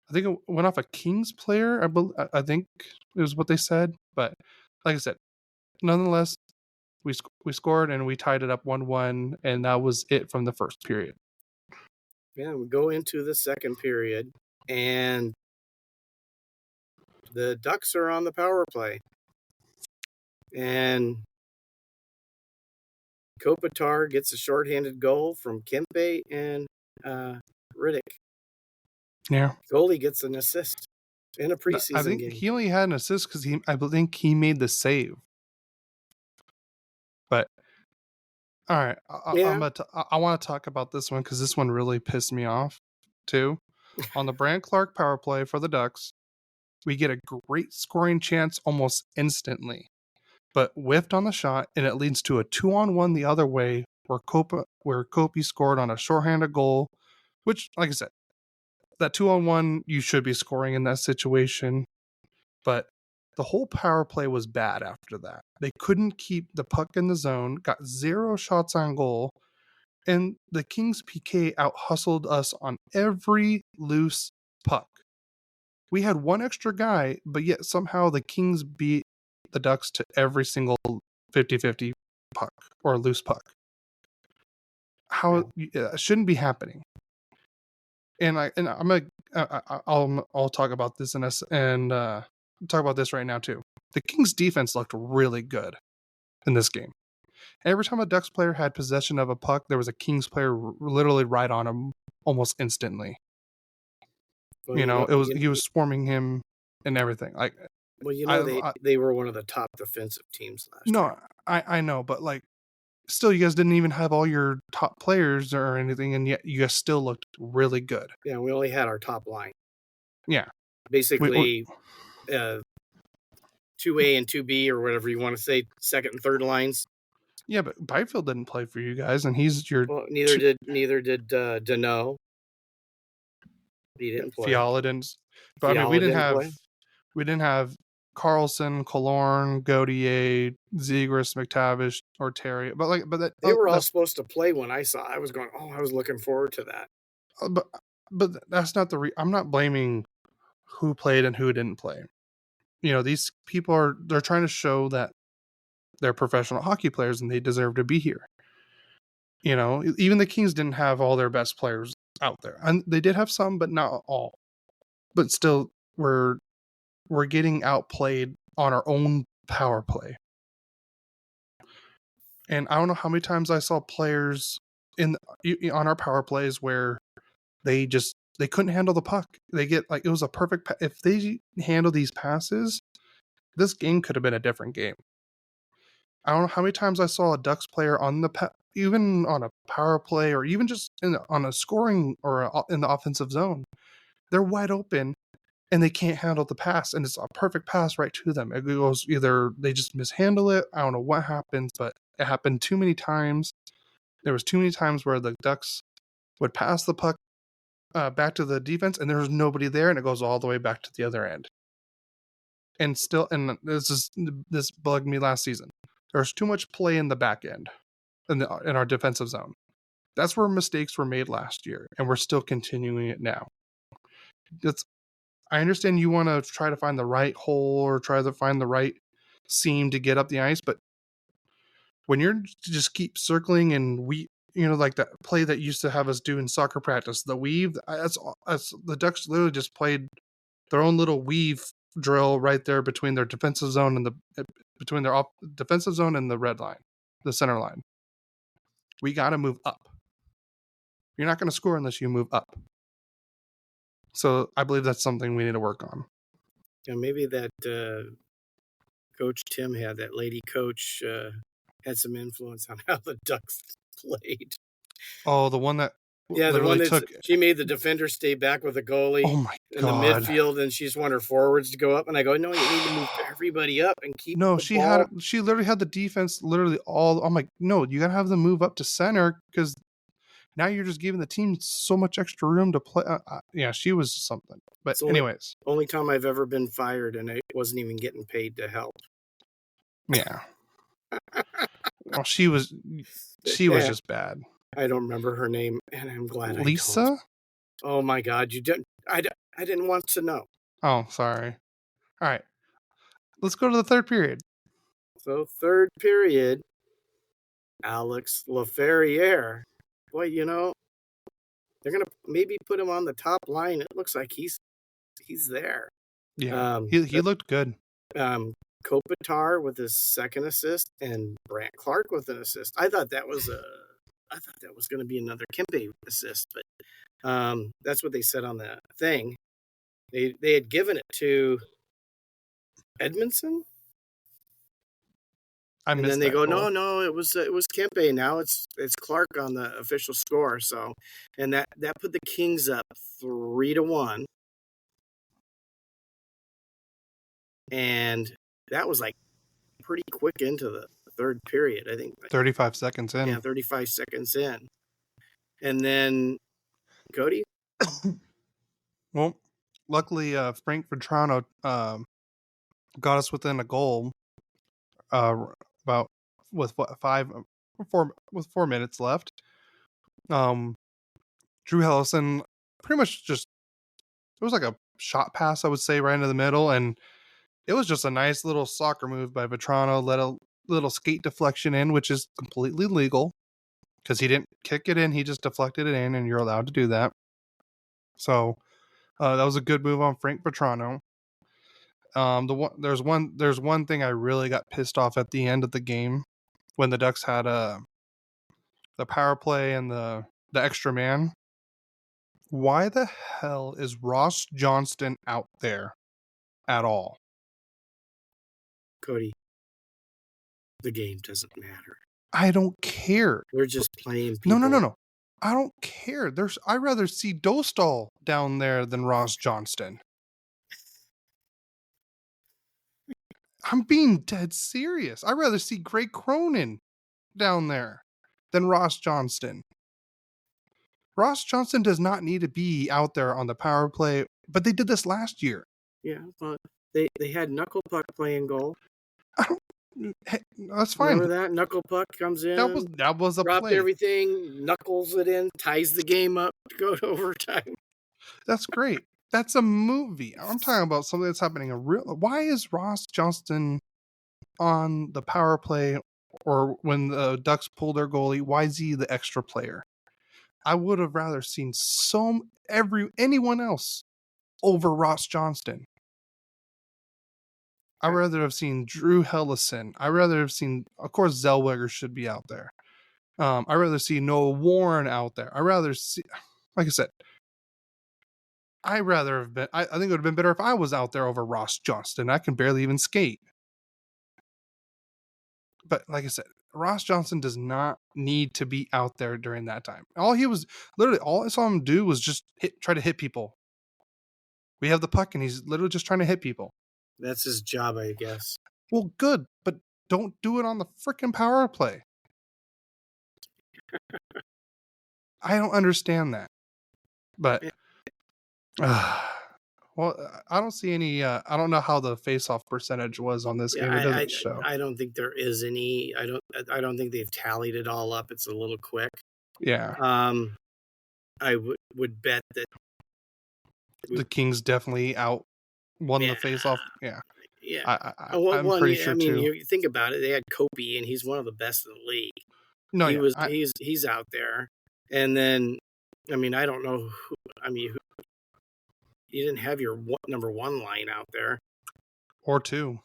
[SPEAKER 1] I think it went off a Kings player. I think it was what they said. But like I said, nonetheless, we scored and we tied it up 1-1, and that was it from the first period.
[SPEAKER 2] Yeah, we go into the second period, and the Ducks are on the power play. And Kopitar gets a shorthanded goal from Kempe and Riddick.
[SPEAKER 1] Yeah.
[SPEAKER 2] Goalie gets an assist in a preseason game.
[SPEAKER 1] I think he only had an assist because I think he made the save. But all right, I want to talk about this one because this one really pissed me off too. On the Brant Clark power play for the Ducks, we get a great scoring chance almost instantly, but whiffed on the shot, and it leads to a 2-on-1 the other way where Kopi scored on a shorthanded goal, which, like I said, that 2-on-1 you should be scoring in that situation, but the whole power play was bad after that. They couldn't keep the puck in the zone, got 0 shots on goal, and the Kings PK out-hustled us on every loose puck. We had one extra guy, but yet somehow the Kings beat the Ducks to every single 50-50 puck or loose puck. It shouldn't be happening. And I'll talk about this and talk about this right now too. The Kings defense looked really good in this game. Every time a Ducks player had possession of a puck, there was a Kings player literally right on him almost instantly.
[SPEAKER 2] Well,
[SPEAKER 1] He was swarming him and everything. Like,
[SPEAKER 2] well, they were one of the top defensive teams last year.
[SPEAKER 1] No, I know, but like, still, you guys didn't even have all your top players or anything, and yet you guys still looked really good.
[SPEAKER 2] Yeah, we only had our top line.
[SPEAKER 1] Yeah,
[SPEAKER 2] basically, 2A and 2B or whatever you want to say, second and third lines.
[SPEAKER 1] Yeah, but Byfield didn't play for you guys, and he's your.
[SPEAKER 2] Well, neither did Deneau. He didn't play.
[SPEAKER 1] Fiala didn't. But I mean, we didn't have Carlson, Killorn, Gauthier, Zegras, McTavish, or Terry. But
[SPEAKER 2] they were all supposed to play when I saw. I was going, I was looking forward to that.
[SPEAKER 1] But that's not I'm not blaming who played and who didn't play. These people they're trying to show that they're professional hockey players and they deserve to be here. Even the Kings didn't have all their best players out there, and they did have some, but not all. But still, we're getting outplayed on our own power play. And I don't know how many times I saw players on our power plays where they couldn't handle the puck. They get it was a perfect. If they handle these passes, this game could have been a different game. I don't know how many times I saw a Ducks player on even on a power play or even just on a scoring or in the offensive zone. They're wide open and they can't handle the pass, and it's a perfect pass right to them. It goes either they just mishandle it. I don't know what happens, but it happened too many times. There was too many times where the Ducks would pass the puck back to the defense, and there was nobody there, and it goes all the way back to the other end. And this bugged me last season. There's too much play in the back end, in our defensive zone. That's where mistakes were made last year, and we're still continuing it now. I understand you want to try to find the right hole or try to find the right seam to get up the ice, but when you're just keep circling and like that play that used to have us do in soccer practice, the weave, that's the Ducks literally just played their own little weave drill right there between their defensive zone and between their defensive zone and the red line, the center line. We got to move up. You're not going to score unless you move up. So I believe that's something we need to work on.
[SPEAKER 2] Yeah, maybe that Coach Tim had, that lady coach, had some influence on how the Ducks played.
[SPEAKER 1] Oh, the one that
[SPEAKER 2] the one that she made the defender stay back with the goalie.
[SPEAKER 1] Oh my God.
[SPEAKER 2] In the midfield, and she just wanted her forwards to go up. And I go, no, you need to move everybody up and keep.
[SPEAKER 1] No, she literally had the defense literally all. I'm like, no, you gotta have them move up to center because now you're just giving the team so much extra room to play. Yeah, she was something. But anyways,
[SPEAKER 2] only time I've ever been fired, and I wasn't even getting paid to help.
[SPEAKER 1] Yeah. Well, she was just bad.
[SPEAKER 2] I don't remember her name, and I'm glad.
[SPEAKER 1] Lisa?
[SPEAKER 2] Oh my God, you didn't. I didn't want to know.
[SPEAKER 1] Oh, sorry. All right, let's go to the third period.
[SPEAKER 2] So third period, Alex Laferriere. Boy, they're gonna maybe put him on the top line. It looks like he's there.
[SPEAKER 1] Yeah, he looked good.
[SPEAKER 2] Kopitar with his second assist and Brant Clark with an assist. I thought that was going to be another Kempe assist, but that's what they said on the thing. They had given it to Edmondson. And then they go, no, it was Kempe. Now it's Clark on the official score. So, and that put the Kings up 3-1, and that was like pretty quick into the third period. I think
[SPEAKER 1] 35 seconds in.
[SPEAKER 2] Yeah, 35 seconds in, and then Cody.
[SPEAKER 1] Well, luckily, Frank Vetrano got us within a goal. About with 4 minutes left. Drew Hellison pretty much just, it was like a shot pass, I would say, right into the middle, and it was just a nice little soccer move by Vetrano. Let a little skate deflection in, which is completely legal because he didn't kick it in, he just deflected it in, and you're allowed to do that. So that was a good move on Frank Vetrano. There's one thing I really got pissed off at the end of the game. when the Ducks had the power play and the extra man. Why the hell is Ross Johnston out there at all?
[SPEAKER 2] Cody, the game doesn't matter.
[SPEAKER 1] I don't care.
[SPEAKER 2] We're just playing people.
[SPEAKER 1] No. I don't care. I'd rather see Dostal down there than Ross Johnston. I'm being dead serious. I'd rather see Greg Cronin down there than Ross Johnston. Ross Johnston does not need to be out there on the power play, but they did this last year.
[SPEAKER 2] Yeah, but they had Knuckle Puck playing goal.
[SPEAKER 1] Hey, that's fine.
[SPEAKER 2] Remember that? Knuckle Puck comes in.
[SPEAKER 1] That was a
[SPEAKER 2] dropped
[SPEAKER 1] play.
[SPEAKER 2] Everything, knuckles it in, ties the game up to go to overtime.
[SPEAKER 1] That's great. That's a movie. I'm talking about something that's happening in real. Why is Ross Johnston on the power play, or when the Ducks pull their goalie? Why is he the extra player? I would have rather seen anyone else over Ross Johnston. I'd rather have seen Drew Hellison. I'd rather have seen, of course, Zellweger should be out there. I'd rather see Noah Warren out there. I'd rather see, like I said, I'd rather have been, I think it would have been better if I was out there over Ross Johnston. I can barely even skate. But like I said, Ross Johnston does not need to be out there during that time. All I saw him do was just try to hit people. We have the puck and he's literally just trying to hit people.
[SPEAKER 2] That's his job, I guess.
[SPEAKER 1] Well, good, but don't do it on the freaking power play. I don't understand that. But, well, I don't see any. I don't know how the face-off percentage was on this game. It doesn't show.
[SPEAKER 2] I don't think there is any. I don't think they've tallied it all up. It's a little quick.
[SPEAKER 1] Yeah.
[SPEAKER 2] I would bet that
[SPEAKER 1] the Kings definitely won the face-off. Yeah.
[SPEAKER 2] Yeah.
[SPEAKER 1] I'm pretty sure too.
[SPEAKER 2] You think about it. They had Kobe, and he's one of the best in the league.
[SPEAKER 1] No,
[SPEAKER 2] he's out there, and then I don't know. You didn't have your number one line out there,
[SPEAKER 1] or two.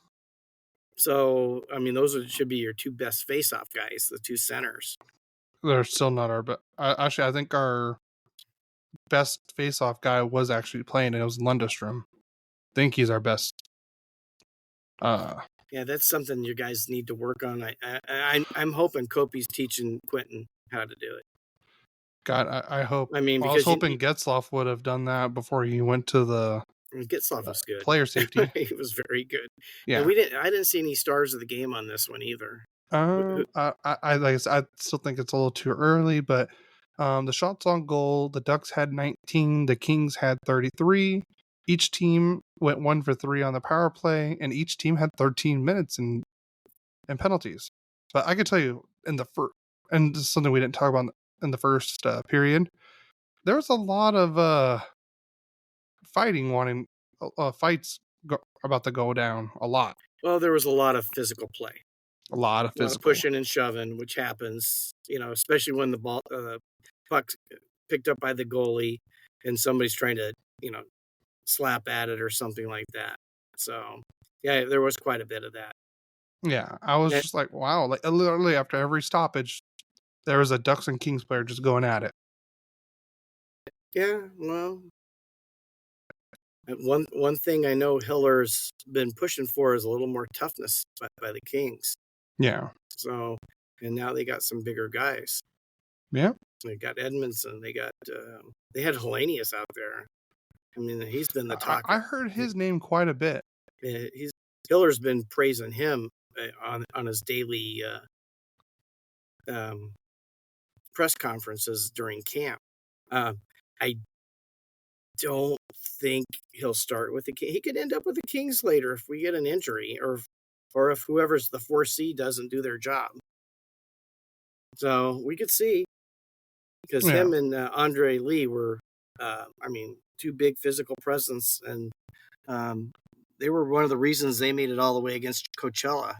[SPEAKER 2] So those should be your two best face-off guys, the two centers.
[SPEAKER 1] They're still not our best. Actually, I think our best face-off guy was actually playing, and it was Lundestrom. I think he's our best.
[SPEAKER 2] Yeah, that's something you guys need to work on. I'm hoping Kopi's teaching Quentin how to do it.
[SPEAKER 1] God, I hope. I was hoping Getzlaf would have done that before he went to the.
[SPEAKER 2] Getzlaf was good.
[SPEAKER 1] Player safety.
[SPEAKER 2] He was very good.
[SPEAKER 1] Yeah,
[SPEAKER 2] and I didn't see any stars of the game on this one either.
[SPEAKER 1] I still think it's a little too early, but the shots on goal, the Ducks had 19, the Kings had 33. Each team went 1 for 3 on the power play, and each team had 13 minutes in penalties. But I can tell you, and this is something we didn't talk about in the first period, there was a lot of fighting, fights about to go down a lot.
[SPEAKER 2] Well, there was a lot of physical play.
[SPEAKER 1] A lot of
[SPEAKER 2] pushing and shoving, which happens, especially when the puck's picked up by the goalie and somebody's trying to, slap at it or something like that. So, yeah, there was quite a bit of that.
[SPEAKER 1] Yeah, I was just like, wow. Like, literally after every stoppage, there was a Ducks and Kings player just going at it.
[SPEAKER 2] Yeah, well, one thing I know Hiller's been pushing for is a little more toughness by the Kings.
[SPEAKER 1] Yeah.
[SPEAKER 2] So, and now they got some bigger guys.
[SPEAKER 1] Yeah.
[SPEAKER 2] They got Edmondson. They had Hellenius out there. He's been the talk.
[SPEAKER 1] I heard his name quite a bit.
[SPEAKER 2] Hiller's been praising him on his daily press conferences during camp. I don't think he'll start with the Kings. He could end up with the Kings later if we get an injury, or if whoever's the 4C doesn't do their job. So we could see, because him and Andre Lee were, two big physical presence, and they were one of the reasons they made it all the way against Coachella.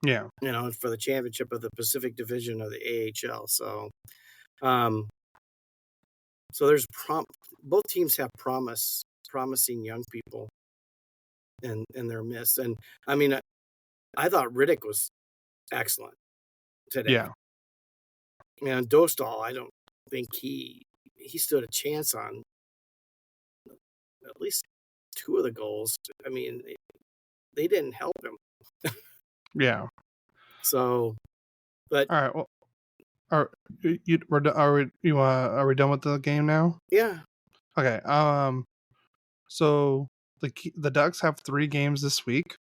[SPEAKER 1] Yeah.
[SPEAKER 2] For the championship of the Pacific Division of the AHL. So, so there's both teams have promising young people in their midst. And I thought Riddick was excellent. today.
[SPEAKER 1] Yeah.
[SPEAKER 2] And Dostal, I don't think he stood a chance on at least 2 of the goals. I mean, they didn't help him.
[SPEAKER 1] Yeah.
[SPEAKER 2] So, but
[SPEAKER 1] All right. Well, are are we done with the game now?
[SPEAKER 2] yeah,
[SPEAKER 1] Okay. So the Ducks have 3 games this week.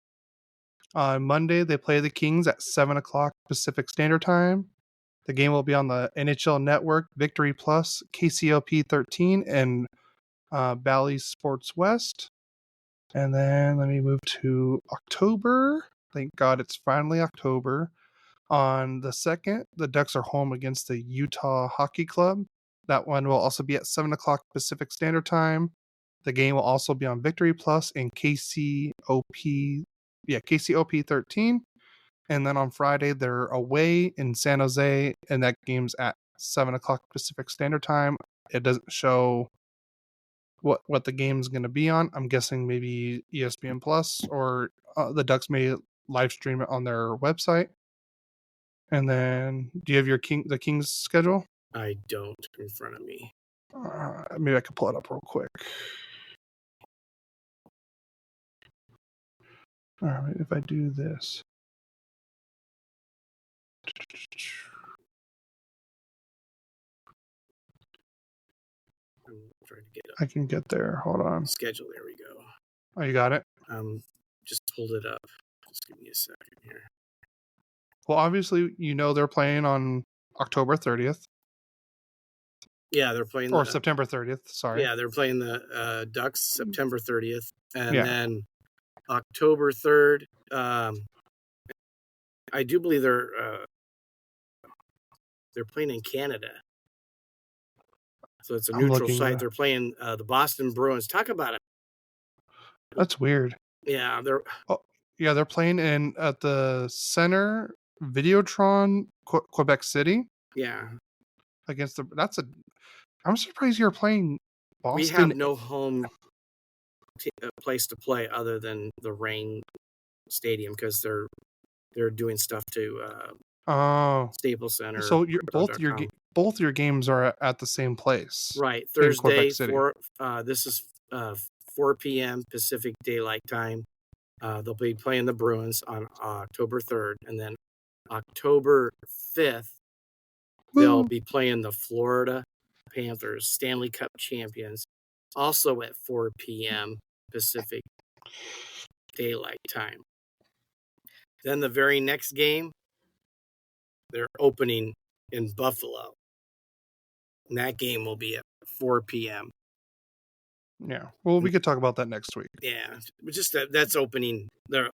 [SPEAKER 1] On Monday, they play the Kings at 7:00 Pacific Standard Time. The game will be on the NHL Network, Victory Plus, KCOP 13, and Bally Sports West. And then let me move to October. Thank God it's finally October. On the 2nd, the Ducks are home against the Utah Hockey Club. That one will also be at 7:00 Pacific Standard Time. The game will also be on Victory Plus and KCOP 13. And then on Friday, they're away in San Jose, and that game's at 7:00 Pacific Standard Time. It doesn't show what the game's going to be on. I'm guessing maybe ESPN Plus, or the Ducks may live stream it on their website. And then, do you have the Kings schedule?
[SPEAKER 2] I don't in front of me.
[SPEAKER 1] Maybe I could pull it up real quick. All right, if I do this.
[SPEAKER 2] I'm trying to get
[SPEAKER 1] I can get there. Hold on.
[SPEAKER 2] schedule. There we go.
[SPEAKER 1] Oh, you got it?
[SPEAKER 2] Just pulled it up. Just give me a second here.
[SPEAKER 1] Well, obviously, they're playing on October 30th.
[SPEAKER 2] Yeah, they're playing
[SPEAKER 1] or September 30th. Sorry.
[SPEAKER 2] Yeah, they're playing the Ducks September 30th, and then October 3rd. I do believe they're playing in Canada, so it's a neutral site. They're playing the Boston Bruins. Talk about it.
[SPEAKER 1] That's weird.
[SPEAKER 2] Yeah,
[SPEAKER 1] they're playing at the Center Videotron, Quebec City.
[SPEAKER 2] Yeah,
[SPEAKER 1] against I'm surprised you're playing Boston.
[SPEAKER 2] We have no home place to play other than the Reign Stadium because they're doing stuff to Staples Center.
[SPEAKER 1] So both your games are at the same place,
[SPEAKER 2] right? Thursday this is 4 p.m. Pacific Daylight Time. They'll be playing the Bruins on October 3rd, and then October 5th they'll be playing the Florida Panthers, Stanley Cup champions, also at 4 p.m. Pacific Daylight Time. Then the very next game, they're opening in Buffalo. And that game will be at 4 p.m.
[SPEAKER 1] Yeah. Well, we could talk about that next week.
[SPEAKER 2] Yeah. Just that's opening. They're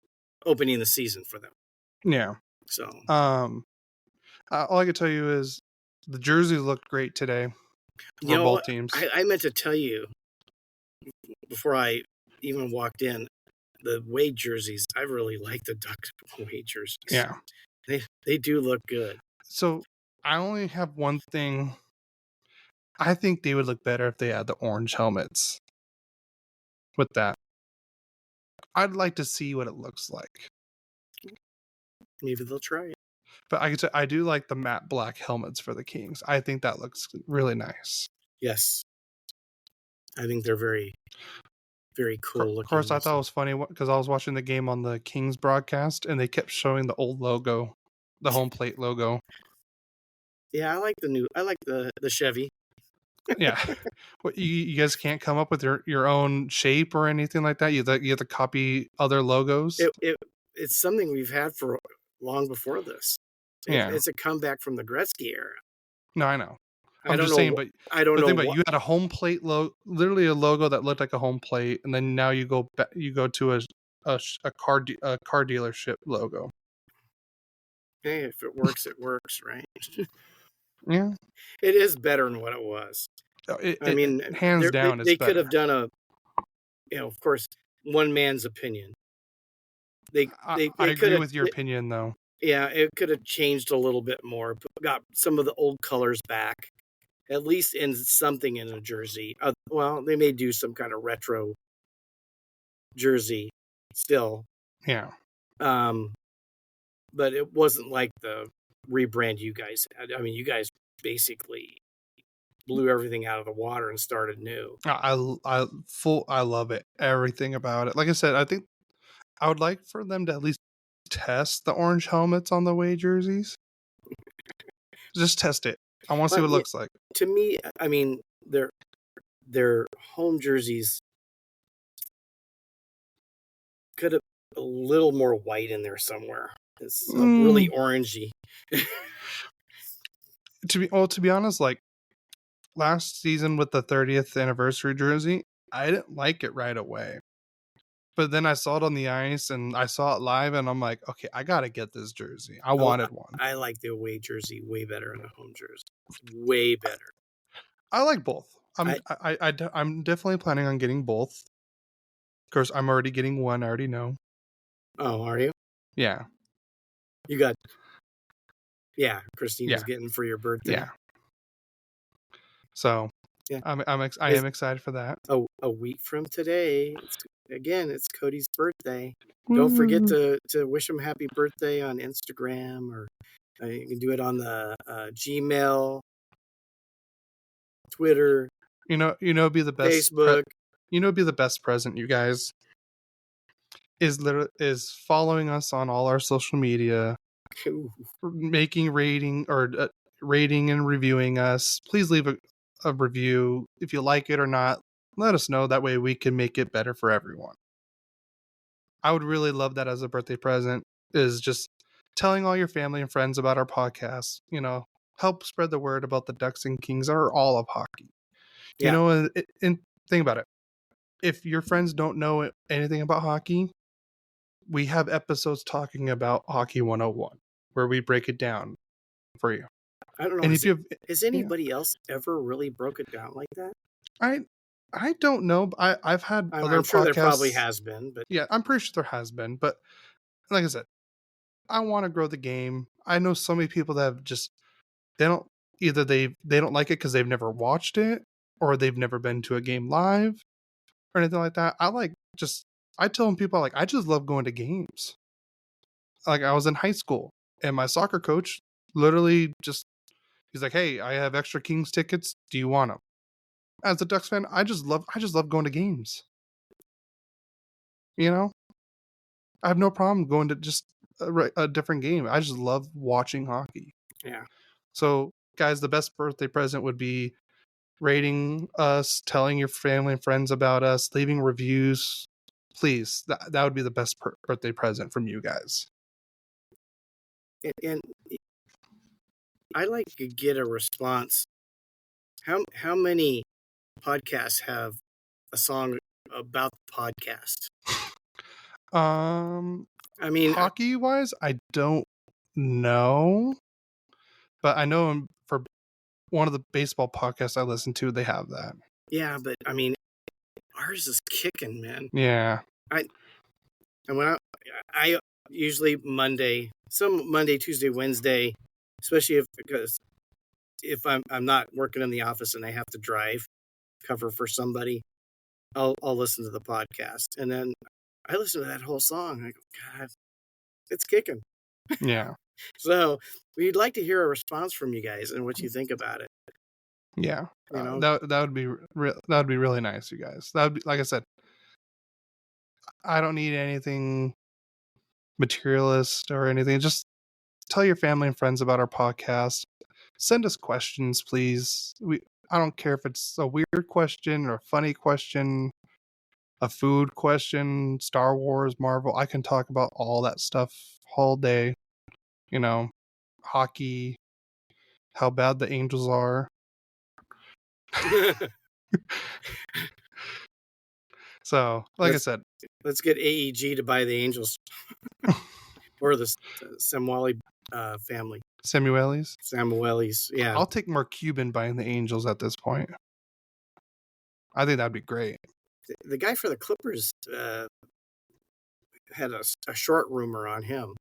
[SPEAKER 2] opening the season for them.
[SPEAKER 1] Yeah.
[SPEAKER 2] So.
[SPEAKER 1] All I can tell you is the jerseys looked great today for both teams.
[SPEAKER 2] I meant to tell you before I even walked in, the away jerseys, I really like the Ducks away jerseys.
[SPEAKER 1] Yeah.
[SPEAKER 2] They do look good.
[SPEAKER 1] So I only have one thing. I think they would look better if they had the orange helmets with that. I'd like to see what it looks like.
[SPEAKER 2] Maybe they'll try it.
[SPEAKER 1] But I do like the matte black helmets for the Kings. I think that looks really nice.
[SPEAKER 2] Yes. I think they're very, very cool looking.
[SPEAKER 1] Of course, I thought it was funny because I was watching the game on the Kings broadcast and they kept showing the old logo, the home plate logo.
[SPEAKER 2] Yeah, I like the Chevy.
[SPEAKER 1] Yeah. What, you guys can't come up with your own shape or anything like that? You have to copy other logos?
[SPEAKER 2] It's something we've had for long before this. It's a comeback from the Gretzky era.
[SPEAKER 1] No, I know. I'm just saying, but
[SPEAKER 2] I don't know.
[SPEAKER 1] But you had a home plate literally a logo that looked like a home plate, and then now you go to a car dealership logo.
[SPEAKER 2] Hey, if it works, it works, right?
[SPEAKER 1] Yeah,
[SPEAKER 2] it is better than what it was. I mean,
[SPEAKER 1] hands down,
[SPEAKER 2] they could have done of course, one man's opinion. I
[SPEAKER 1] agree with your opinion, though.
[SPEAKER 2] Yeah, it could have changed a little bit more. Got some of the old colors back, at least in something in a jersey. Well, they may do some kind of retro jersey still.
[SPEAKER 1] Yeah.
[SPEAKER 2] But it wasn't like the rebrand you guys. I mean, you guys basically blew everything out of the water and started new.
[SPEAKER 1] I love it. Everything about it. Like I said, I think I would like for them to at least test the orange helmets on the away jerseys. Just test it. I want to see what it looks like.
[SPEAKER 2] To me, I mean, their home jerseys could have a little more white in there somewhere. It's really orangey.
[SPEAKER 1] To be honest, like last season with the 30th anniversary jersey, I didn't like it right away. But then I saw it on the ice and I saw it live and I'm like, okay, I got to get this jersey. I wanted one.
[SPEAKER 2] I like the away jersey way better than the home jersey. Way better.
[SPEAKER 1] I like both. I'm definitely planning on getting both. Of course, I'm already getting one. I already know.
[SPEAKER 2] Oh, are you?
[SPEAKER 1] Yeah.
[SPEAKER 2] You got... Yeah, Christina's getting for your birthday.
[SPEAKER 1] Yeah. So, yeah. I am excited for that.
[SPEAKER 2] A week from today, it's Cody's birthday. Don't forget to wish him happy birthday on Instagram, or you can do it on the Gmail, Twitter.
[SPEAKER 1] It'd be the best
[SPEAKER 2] Facebook.
[SPEAKER 1] It'd be the best present, you guys. Is following us on all our social media, making rating and reviewing us. Please leave a review if you like it or not. Let us know. That way we can make it better for everyone. I would really love that as a birthday present, is just telling all your family and friends about our podcast. Help spread the word about the Ducks and Kings or all of hockey. And think about it. If your friends don't know anything about hockey, we have episodes talking about Hockey 101 where we break it down for you.
[SPEAKER 2] I don't know. Has anybody else ever really broke it down like that?
[SPEAKER 1] I don't know. I've had other podcasts.
[SPEAKER 2] I'm sure there probably has been, but
[SPEAKER 1] yeah, I'm pretty sure there has been. But like I said, I want to grow the game. I know so many people that have just they don't like it because they've never watched it or they've never been to a game live or anything like that. I tell people I just love going to games. Like I was in high school and my soccer coach literally he's like, "Hey, I have extra Kings tickets. Do you want them?" As a Ducks fan, I just love going to games. I have no problem going to just a different game. I just love watching hockey.
[SPEAKER 2] Yeah.
[SPEAKER 1] So, guys, the best birthday present would be rating us, telling your family and friends about us, leaving reviews. Please, that would be the best birthday present from you guys.
[SPEAKER 2] And I like to get a response. How many podcasts have a song about the podcast?
[SPEAKER 1] I mean, hockey wise, I don't know, but I know for one of the baseball podcasts I listen to, they have that.
[SPEAKER 2] Yeah, but I mean, ours is kicking, man.
[SPEAKER 1] Yeah.
[SPEAKER 2] I usually Monday, Tuesday, Wednesday, especially if I'm not working in the office and I have to drive, cover for somebody, I'll listen to the podcast, and then I listen to that whole song. I go, God, it's kicking.
[SPEAKER 1] Yeah.
[SPEAKER 2] So we'd like to hear a response from you guys and what you think about it.
[SPEAKER 1] Yeah, that would be really nice, you guys. That would be, like I said, I don't need anything materialist or anything. Just tell your family and friends about our podcast. Send us questions, please. I don't care if it's a weird question or a funny question, a food question, Star Wars, Marvel. I can talk about all that stuff all day. Hockey, how bad the Angels are. So, I said,
[SPEAKER 2] let's get AEG to buy the Angels or the Samueli family. Samuelis, yeah.
[SPEAKER 1] I'll take Mark Cuban buying the Angels at this point. I think that'd be great.
[SPEAKER 2] The guy for the Clippers had a short rumor on him.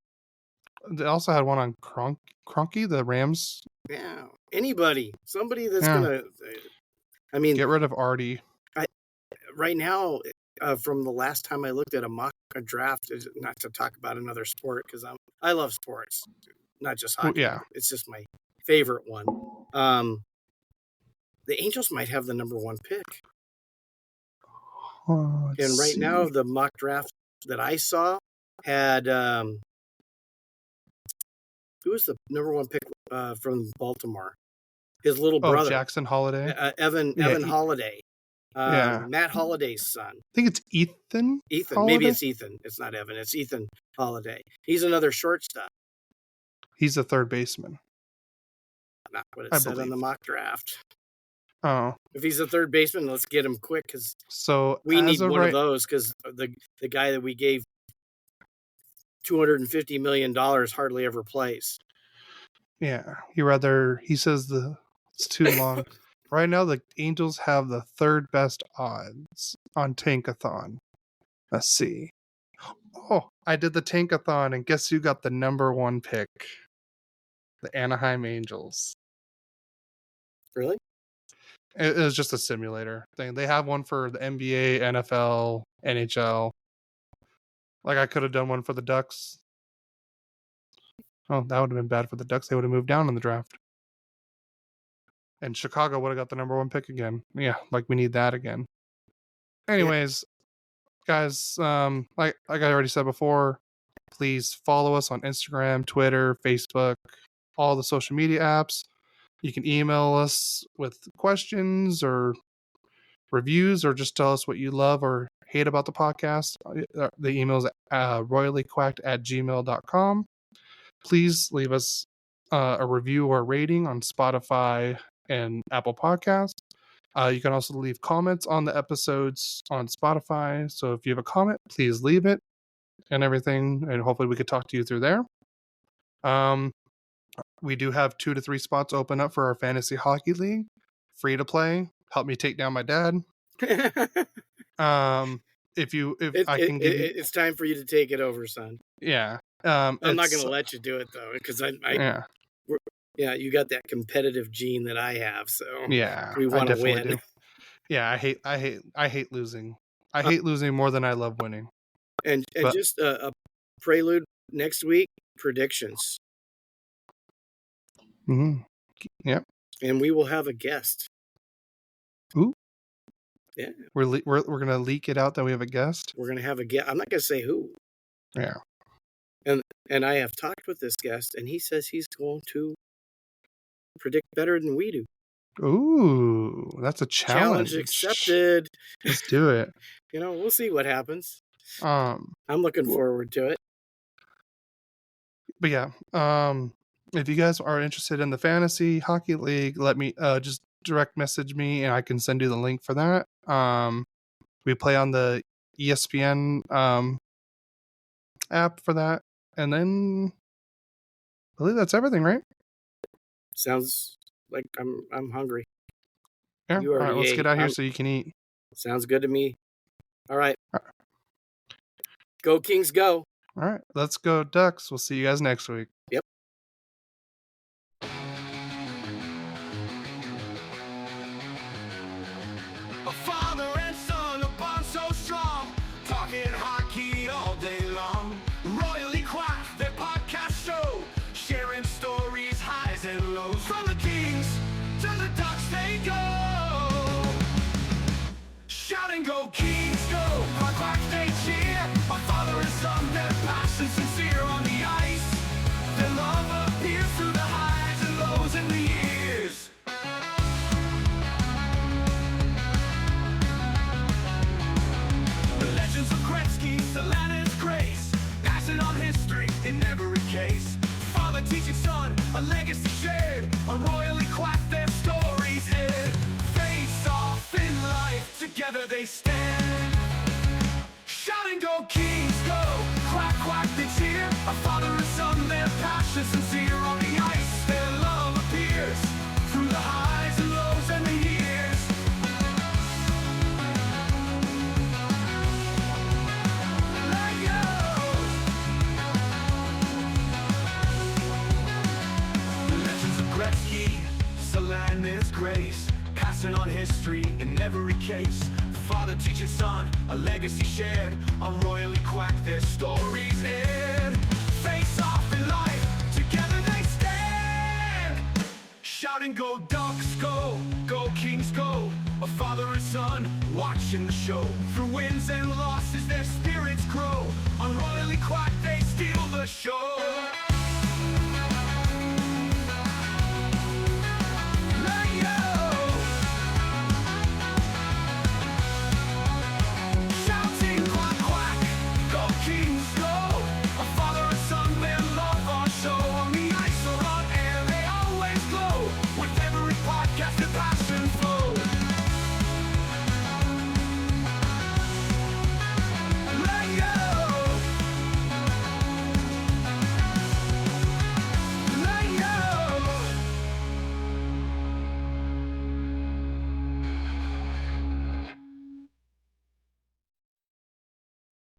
[SPEAKER 1] They also had one on Kroenke, the Rams.
[SPEAKER 2] Yeah, somebody that's gonna. I mean,
[SPEAKER 1] get rid of Artie.
[SPEAKER 2] Right now, from the last time I looked at a draft, not to talk about another sport because I love sports. not just hockey.
[SPEAKER 1] Yeah.
[SPEAKER 2] It's just my favorite one. The Angels might have the number 1 pick. And right now, the mock draft that I saw had who was the number 1 pick from Baltimore? His little brother,
[SPEAKER 1] Jackson Holiday,
[SPEAKER 2] Evan Holiday, Matt Holiday's son.
[SPEAKER 1] I think it's Ethan.
[SPEAKER 2] Holiday? Maybe it's Ethan. It's not Evan. It's Ethan Holiday. He's another shortstop.
[SPEAKER 1] He's a third baseman.
[SPEAKER 2] Not what it said on the mock draft.
[SPEAKER 1] Oh,
[SPEAKER 2] if he's a third baseman, let's get him quick because
[SPEAKER 1] we
[SPEAKER 2] need one of those because the guy that we gave $250 million hardly ever plays.
[SPEAKER 1] Yeah, he says it's too long. Right now, the Angels have the 3rd best odds on Tankathon. Let's see. Oh, I did the Tankathon, and guess who got the number 1 pick? The Anaheim Angels.
[SPEAKER 2] Really?
[SPEAKER 1] It was just a simulator thing. They have one for the NBA, NFL, NHL. Like I could have done one for the Ducks. Oh, that would have been bad for the Ducks. They would have moved down in the draft. And Chicago would have got the number 1 pick again. Yeah, like we need that again. Anyways, guys, like I already said before, please follow us on Instagram, Twitter, Facebook, all the social media apps. You can email us with questions or reviews, or just tell us what you love or hate about the podcast. The email is royallyquacked@gmail.com. Please leave us a review or rating on Spotify and Apple Podcasts. You can also leave comments on the episodes on Spotify. So if you have a comment, please leave it and everything, and hopefully we could talk to you through there. We do have 2 to 3 spots open up for our fantasy hockey league. Free to play. Help me take down my dad.
[SPEAKER 2] It's time for you to take it over, son.
[SPEAKER 1] Yeah.
[SPEAKER 2] I'm not going to let you do it though, because you got that competitive gene that I have. So
[SPEAKER 1] yeah,
[SPEAKER 2] we want to win.
[SPEAKER 1] Do. Yeah, I hate losing. I hate losing more than I love winning.
[SPEAKER 2] And just a prelude next week, predictions.
[SPEAKER 1] Mm-hmm. Yep.
[SPEAKER 2] And we will have a guest.
[SPEAKER 1] Ooh.
[SPEAKER 2] Yeah.
[SPEAKER 1] We're gonna leak it out that we have a guest.
[SPEAKER 2] We're gonna have a guest. I'm not gonna say who.
[SPEAKER 1] Yeah.
[SPEAKER 2] And I have talked with this guest, and he says he's going to predict better than we do.
[SPEAKER 1] Ooh, that's a challenge.
[SPEAKER 2] Challenge accepted.
[SPEAKER 1] Let's do it.
[SPEAKER 2] We'll see what happens.
[SPEAKER 1] I'm
[SPEAKER 2] looking forward to it.
[SPEAKER 1] But yeah, if you guys are interested in the fantasy hockey league, let me just direct message me, and I can send you the link for that. We play on the ESPN app for that, and then I believe that's everything, right?
[SPEAKER 2] Sounds like I'm hungry.
[SPEAKER 1] Yeah. All right, let's get out here so you can eat.
[SPEAKER 2] Sounds good to me. All right. Go Kings, go.
[SPEAKER 1] All right, let's go Ducks. We'll see you guys next week.
[SPEAKER 2] Yep.
[SPEAKER 3] A father and son, a bond so strong, talking hockey all day long. Royally Quacked, their podcast show, sharing stories, highs and lows. From the Kings to the Ducks they go, shouting go Kings go. Quack quack they cheer, a father and son, their passion sincere on the ice. Their love appears through the highs and lows in the years. The legends of Gretzky, Solana's grace, passing on history in every case. Father teaching son, a legacy shared, a royally quacked their stories aired. Face off in life, together they stand, shouting go Kings go. Quack quack they cheer, a father and son, their passion sincere on the ice. Their love appears through the highs and lows and the years. Let go. The legends of Gretzky, Solana's grace, passing on history in every case. Father teaching son, a legacy shared, on royally quacked their stories aired. Face off in life, together shouting, go Ducks, go! Go Kings, go! A father and son watching the show. Through wins and losses, their spirits grow. On Royally Quacked, they steal the show.